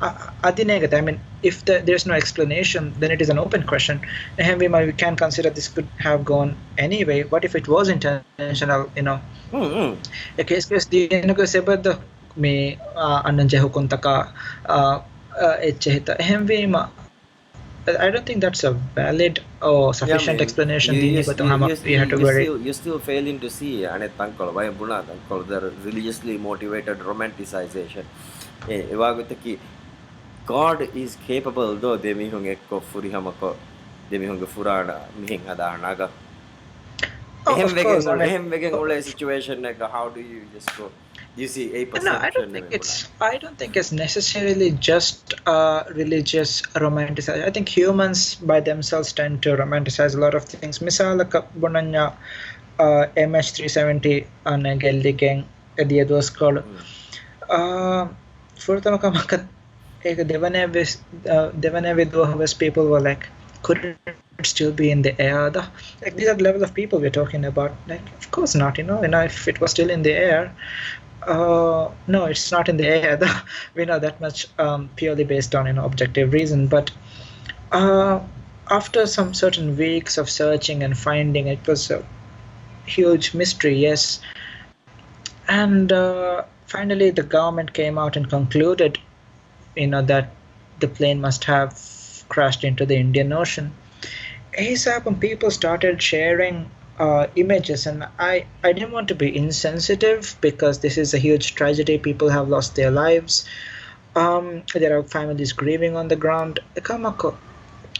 I mean, if there's no explanation, then it is an open question. And we can consider this could have gone anyway. What if it was intentional? Mm-hmm. Case di sebad me anan je hukuntaka echehita I don't think that's a valid or Yeah, sufficient I mean, explanation. Dini ko we have to worry. you're still failing to see ane tankol why buna tankol the religiously motivated romanticization. Iwagutaki God is capable though demi hung ekko furihamako demi hung furana mihing adanaga. Oh, of course. I mean, Ehem vegen ule situation neka how do you just go? You see a no, I don't perception think neme buna. it's. I don't think it's necessarily just religious romanticization. I think humans by themselves tend to romanticize a lot of things. Misal bunanya MH370 on a Geldiking dia dos called. Further makat Devanevi Dohavas people were like, could it still be in the air? Like these are the level of people we're talking about. Like, of course not. If it was still in the air, no, it's not in the air. We know that much purely based on objective reason. But uh, after some certain weeks of searching and finding, it was a huge mystery. Yes, and finally the government came out and concluded, that the plane must have crashed into the Indian Ocean. ASAP and people started sharing images, and I didn't want to be insensitive because this is a huge tragedy. People have lost their lives. There are families grieving on the ground.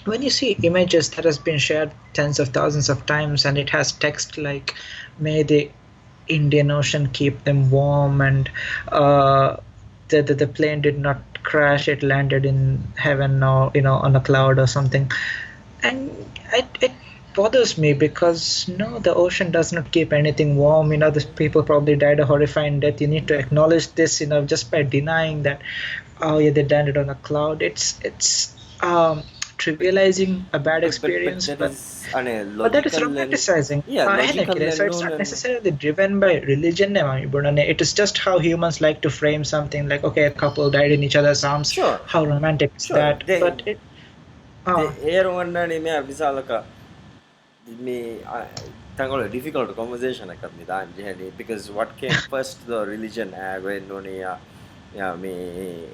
when you see images that has been shared tens of thousands of times and it has text like may the Indian Ocean keep them warm and uh, the plane did not crash, it landed in heaven or on a cloud or something, and it bothers me because no, the ocean does not keep anything warm. The people probably died a horrifying death. You need to acknowledge this, just by denying that, oh yeah, they landed on a cloud. It's trivializing a bad but experience, that but is that is logical and romanticizing. yeah, logical So and it's known not and necessarily driven by religion. It is just how humans like to frame something like, okay, a couple died in each other's arms. sure, How romantic is sure. that? But it, uh, The air one and me misalaka me tangola difficult conversation akadni dan jehani because what came first the religion when noni yeah me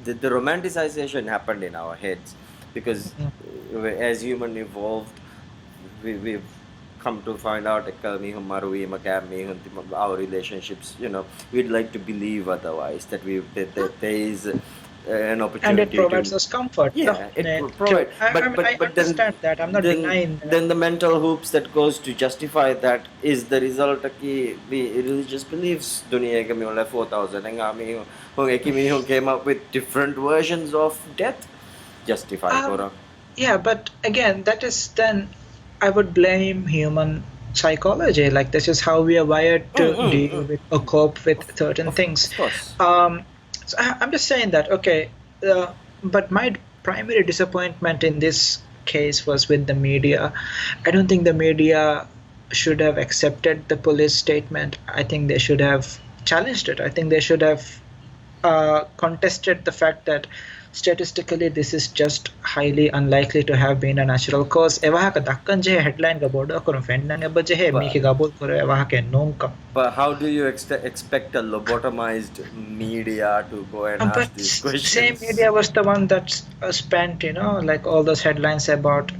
the romanticization happened in our heads because as human evolved we've come to find out our relationships, we'd like to believe otherwise that there is an and it opportunity provides to us comfort. No, yeah it to provide I but understand that. I'm not denying that. then the mental hoops that goes to justify that is the result of the religious beliefs dunia kami wala 4000 ang ami hong came up with different versions of death justify Um, ko yeah, but again, that is then I would blame human psychology. Like this is how we are wired to deal with or cope with certain things. of course. Um, so I'm just saying that okay, but my primary disappointment in this case was with the media. I don't think the media should have accepted the police statement. I think they should have challenged it. I think they should have contested the fact that statistically this is just highly unlikely to have been a natural cause. එවහක දක්කන් ජෙ headline ga board කරන ෆෙන්ඩන් එබ ජෙ But මේක ගබෝල් කර එවහක නෝම්කම්. But how do you expect a lobotomized media to go and ask But these same questions? media was the one that spent, like all those headlines about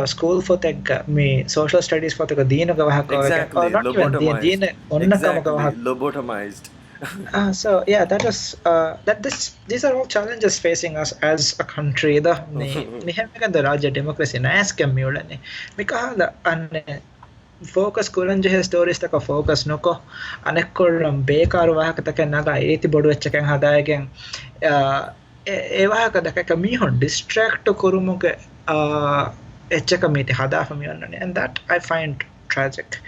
school for the me social studies for the dina gawahaka or Exactly, not even lobotomized. dina onna kama Exactly, gawahaka. lobotomized. So yeah, that was these are all challenges facing us as a country. The Rajya democracy na askam mulane. Mika an focus kulan je stories taka focus noko anekkolam bekaru wahaka taka naga eti bodu vechchen hadagen e wahaka daka mihon distract kurumuge echchaka miti hadafa miyonnane, and that I find tragic.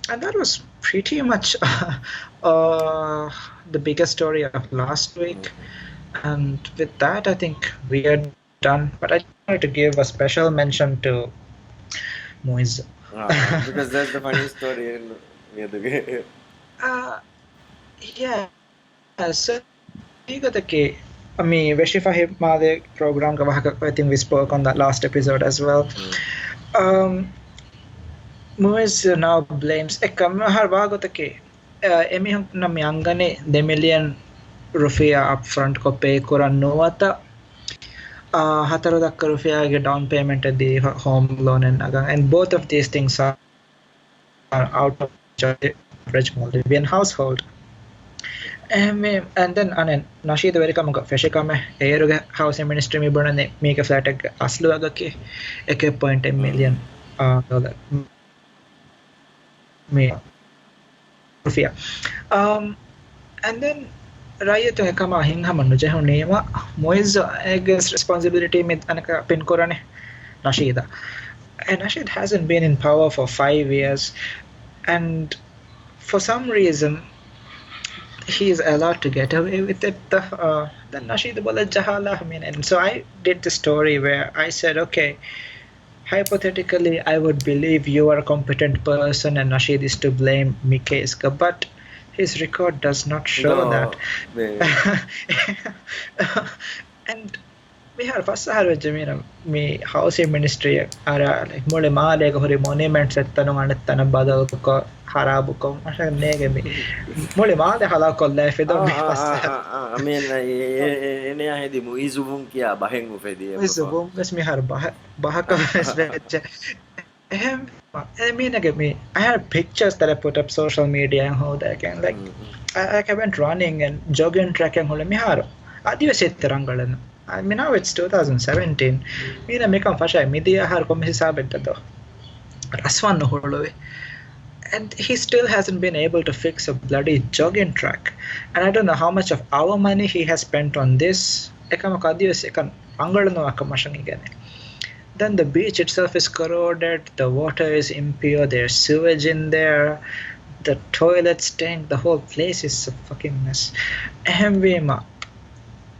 And that was pretty much the biggest story of last week. And with that, I think we are done. But I wanted to give a special mention to Moise. Because that's the funny story in the game. Yeah, so I mean, Veshifa Made program, I think we spoke on that last episode as well. Moise now blames har bagotake emihun nam yangane $2 million upfront ko pay korannuwata 4 lakh rupiya down payment the home loan and both of these things are out of the average Maldivian household. And then Nasheed very come feshikame aeruge housing ministry mi bonane meke flat එක asluwagake 1.8 million dollar rupiah. And then Raya to kama hinga manuje honema Moise against responsibility mit anaka pin korane Nasheeda. And Nasheed hasn't been in power for 5 years, and for some reason he is allowed to get away with it. Then Nasheed bola jahala. And so I did the story where I said, okay, hypothetically, I would believe you are a competent person and Nasheed is to blame Mikaiska, but his record does not show that. And we have Fasahar me housing ministry are like mole male hori monuments at Tanumana Badal Harabuko. Mole male halako left. I mean, ini ay di mo izubong kya baheng mo fedi. Izubong kas mi har bahaka I mean, I had pictures that I put up social media and how that can like I went running and jogging track and hole mi har adivasi terangalan. I mean, now it's 2017. Mina mikam fasha media har kom hisabetta do. Raswan holowe. And he still hasn't been able to fix a bloody jogging track. And I don't know how much of our money he has spent on this. Ekama kadiyos ekan angalanu akamashan igane. Then the beach itself is corroded, the water is impure, there's sewage in there, the toilet stink, the whole place is a fucking mess. Emvima.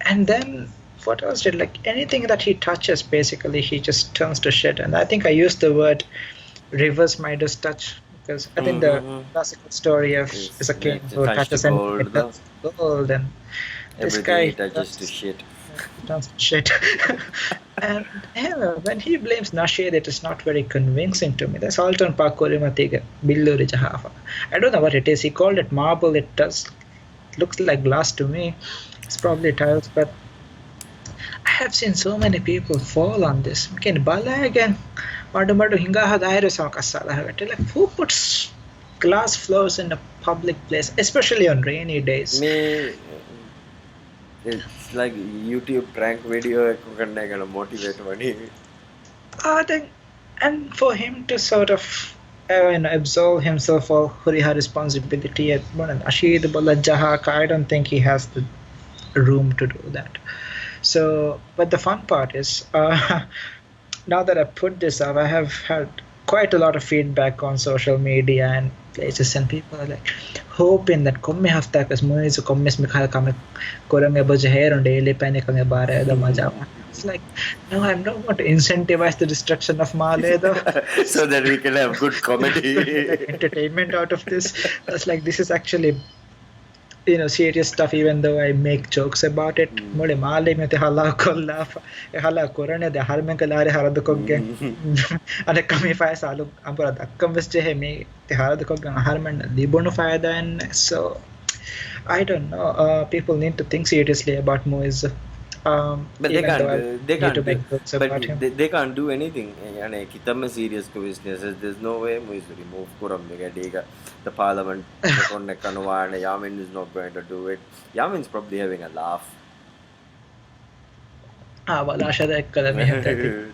And then what else did like anything that he touches basically he just turns to shit. And I think I used the word reverse Midas touch because I think the classical story of is a king who touches anything it turns to gold, and this Everything guy he touches to shit. turns to shit. And when he blames Nasheed, it is not very convincing to me. That's Alton Pakurimatiga Billuri Jahafa. I don't know what it is. He called it marble. It does looks like glass to me. It's probably tiles, but I have seen so many people fall on this. Can bala again. Like who puts glass floors in a public place, especially on rainy days? Me, it's like YouTube prank video gonna motivate money. And for him to sort of absolve himself of Huriha responsibility at Ashid Jaha, I don't think he has the room to do that. So, but the fun part is, now that I put this up, I have had quite a lot of feedback on social media and places, and people are like hoping that komme hafta kas movies kommes mikhal kame korange boje hair on daily pane kame bare da maja. It's like, no, I'm not going to incentivize the destruction of Malay though. So that we can have good comedy. Entertainment out of this. It's like this is actually serious stuff, even though I make jokes about it. Mole Malay me te hala kolla hala korane de harmen kalare haradu kogge ane kami fa salu ampura dakkam weste he me te haradu kogge harmen libonu faida. And so I don't know, people need to think seriously about movies. But they can't do anything. Kitama serious business. There's no way movies to remove Kuram. The parliament Yamin is not going to do it. Yamin's probably having a laugh. Balasha ekkada mehata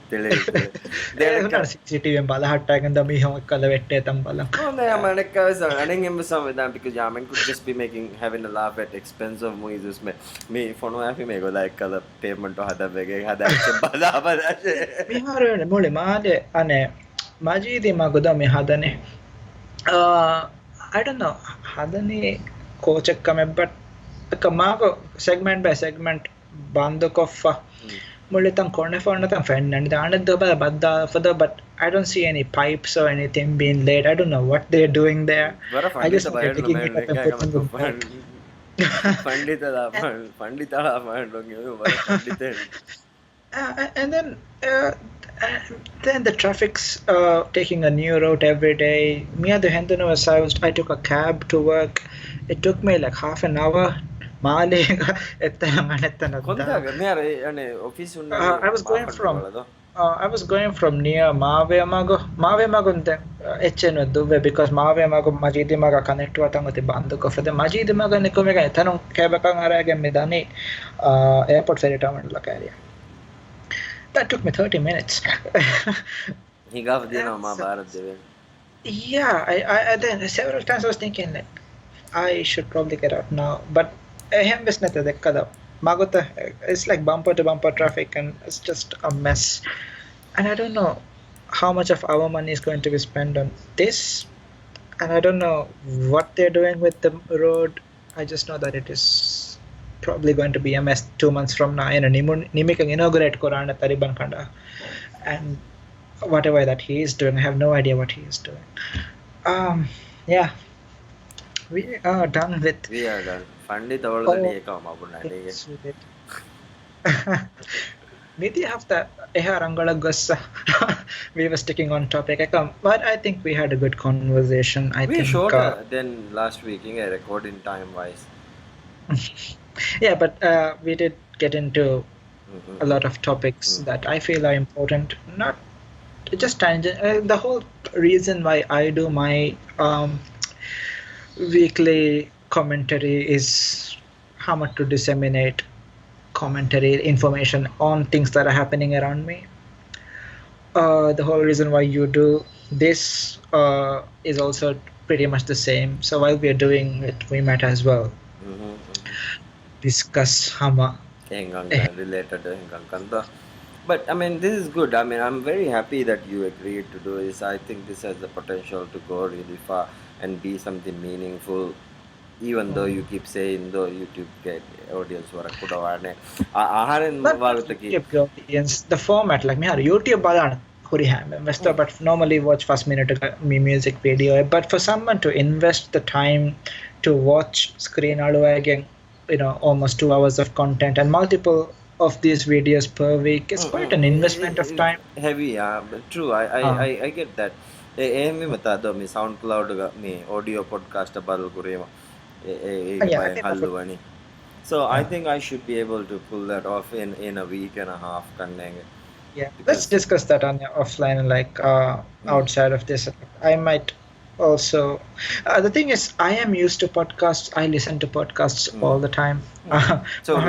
CCTV bala hattaganda mihom ekkada vette tam bala. Oh no, Yaman because Yamin could just be having a laugh at expense of movies. Me for no happy me go like color payment to hada vege hada bala bala. Mihar mole made ane majidi magoda me hadane. I don't know hadane coach kame, but kamago segment by segment bandukoffa mulitan corner for nothing fan and the another but I don't see any pipes or anything being laid. I don't know what they're doing there. I just taking it up and putting and then the traffic's taking a new route every day. Me at the Hendon was I took a cab to work. It took me like half an hour. I was going from near Mave because Mave Majidi connect to Atangati Banduko for the Majidi Maga Nikomega Tanum Kabakang Araga Medani airport ferry terminal area. That took me 30 minutes. He got the yeah, I then several times I was thinking like I should probably get out now, but it's like bumper to bumper traffic and it's just a mess. And I don't know how much of our money is going to be spent on this, and I don't know what they're doing with the road. I just know that it is probably going to be a mess 2 months from now. Nimikang inaugurate Korana Taliban Kanda, and whatever that he is doing, I have no idea what he is doing. Yeah, we are done with. We are done. Pandit already Maybe after we were sticking on topic, but I think we had a good conversation. We're shorter than last week, recording time wise. Yeah, but we did get into a lot of topics that I feel are important. Not just tangent. The whole reason why I do my weekly commentary is how much to disseminate commentary, information on things that are happening around me. The whole reason why you do this is also pretty much the same. So while we are doing it, we might as well discuss Hama. Related to Kanta. But I mean, this is good. I mean, I'm very happy that you agreed to do this. I think this has the potential to go really far and be something meaningful. Even though you keep saying though YouTube get audience ವರಕೂಡವಾನೆ ಆಹಾರಿನ Not ಭಾಗತಕ್ಕೆ YouTube audience, the format like me had YouTube balana huri ham investor, but normally watch first minute me music video. But for someone to invest the time to watch screen again, almost 2 hours of content and multiple of these videos per week is quite an investment of time. Heavy, yeah, but true. I get that. Me matado me SoundCloud ga me audio podcast baru kurema Yeah, I think hallu ani. So I think I should be able to pull that off in a week and a half kannenge. Yeah, let's discuss that on offline and like outside of this. I might also. The thing is, I am used to podcasts. I listen to podcasts all the time. So do I.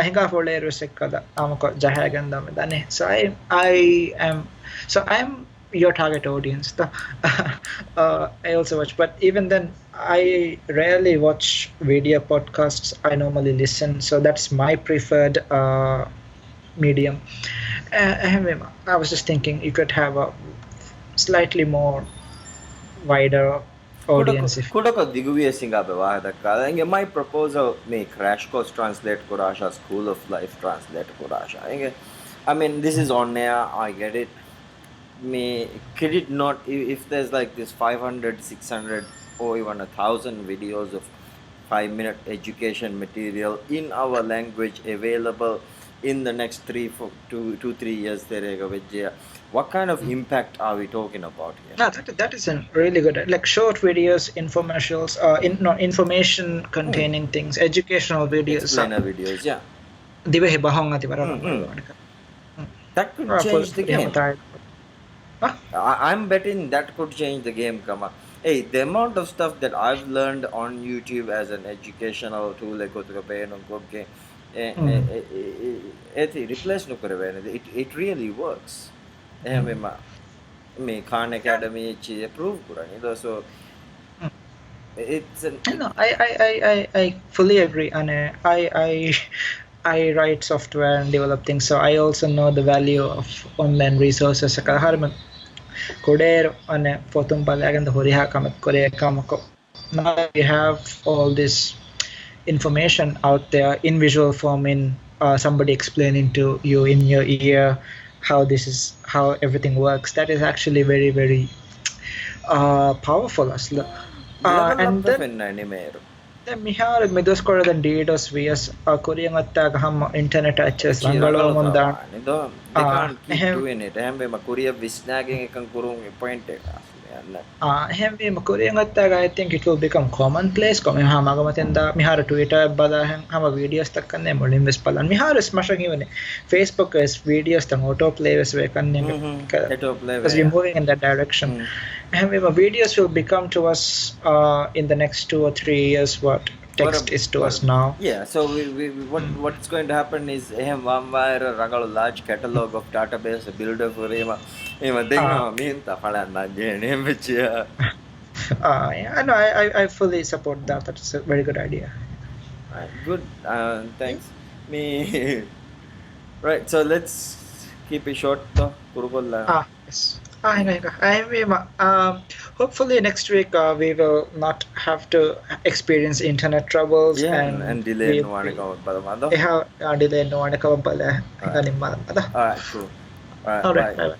ಹಿಂಗ ಒಳ್ಳೆಯ ಸಿಕ್ಕದ ಆಮಕ ಜಹಾಗಂದಮಿದ್ದಾನೆ. So I am your target audience. I also watch, but even then, I rarely watch video podcasts. I normally listen, so that's my preferred medium. I was just thinking you could have a slightly more wider audience. Kudako diguviya singa bevahadakka. Inge my proposal me crash course translate kurasha school of life translate kurasha. Inge I mean this is on air. I get it. Me could it not if there's like this 500, 600 or even 1,000 videos of 5-minute education material in our language available in the next 3 years what kind of impact are we talking about here? No, that is a really good, like short videos, infomercials, information containing things, educational videos, explainer videos, yeah. Divehe bahonga tiwara. That could change the game. I'm betting that could change the game, Kama. Hey, the amount of stuff that I've learned on YouTube as an educational tool, replace it really works. Me Khan Academy approve so it's No, I fully agree, and I write software and develop things, so I also know the value of online resources. Now we have all this information out there in visual form, in somebody explaining to you in your ear how everything works. That is actually very, very powerful. And then mihar midoskordan DDoS vs Korean attack ham internet access rangalo munda they can't keep doing it. Korea visnagging ekang kurung point Heavy Korean attack, I think it will become commonplace. Coming Hamagamatenda, Mihara Twitter, Bada Hama videos takan name or invest palan. Mihara is smashing even Facebook is videos, the autoplay is because we're moving in that direction. However, videos will become to us in the next 2 or 3 years what text is to us now. Yeah, so what's going to happen is a large catalog of database builder for him. I fully support that. That's a very good idea. Good. Thanks. Me. Right. So let's keep it short. Yes. Hopefully next week we will not have to experience internet troubles and delay no one delay no one All right, cool. All right, bye.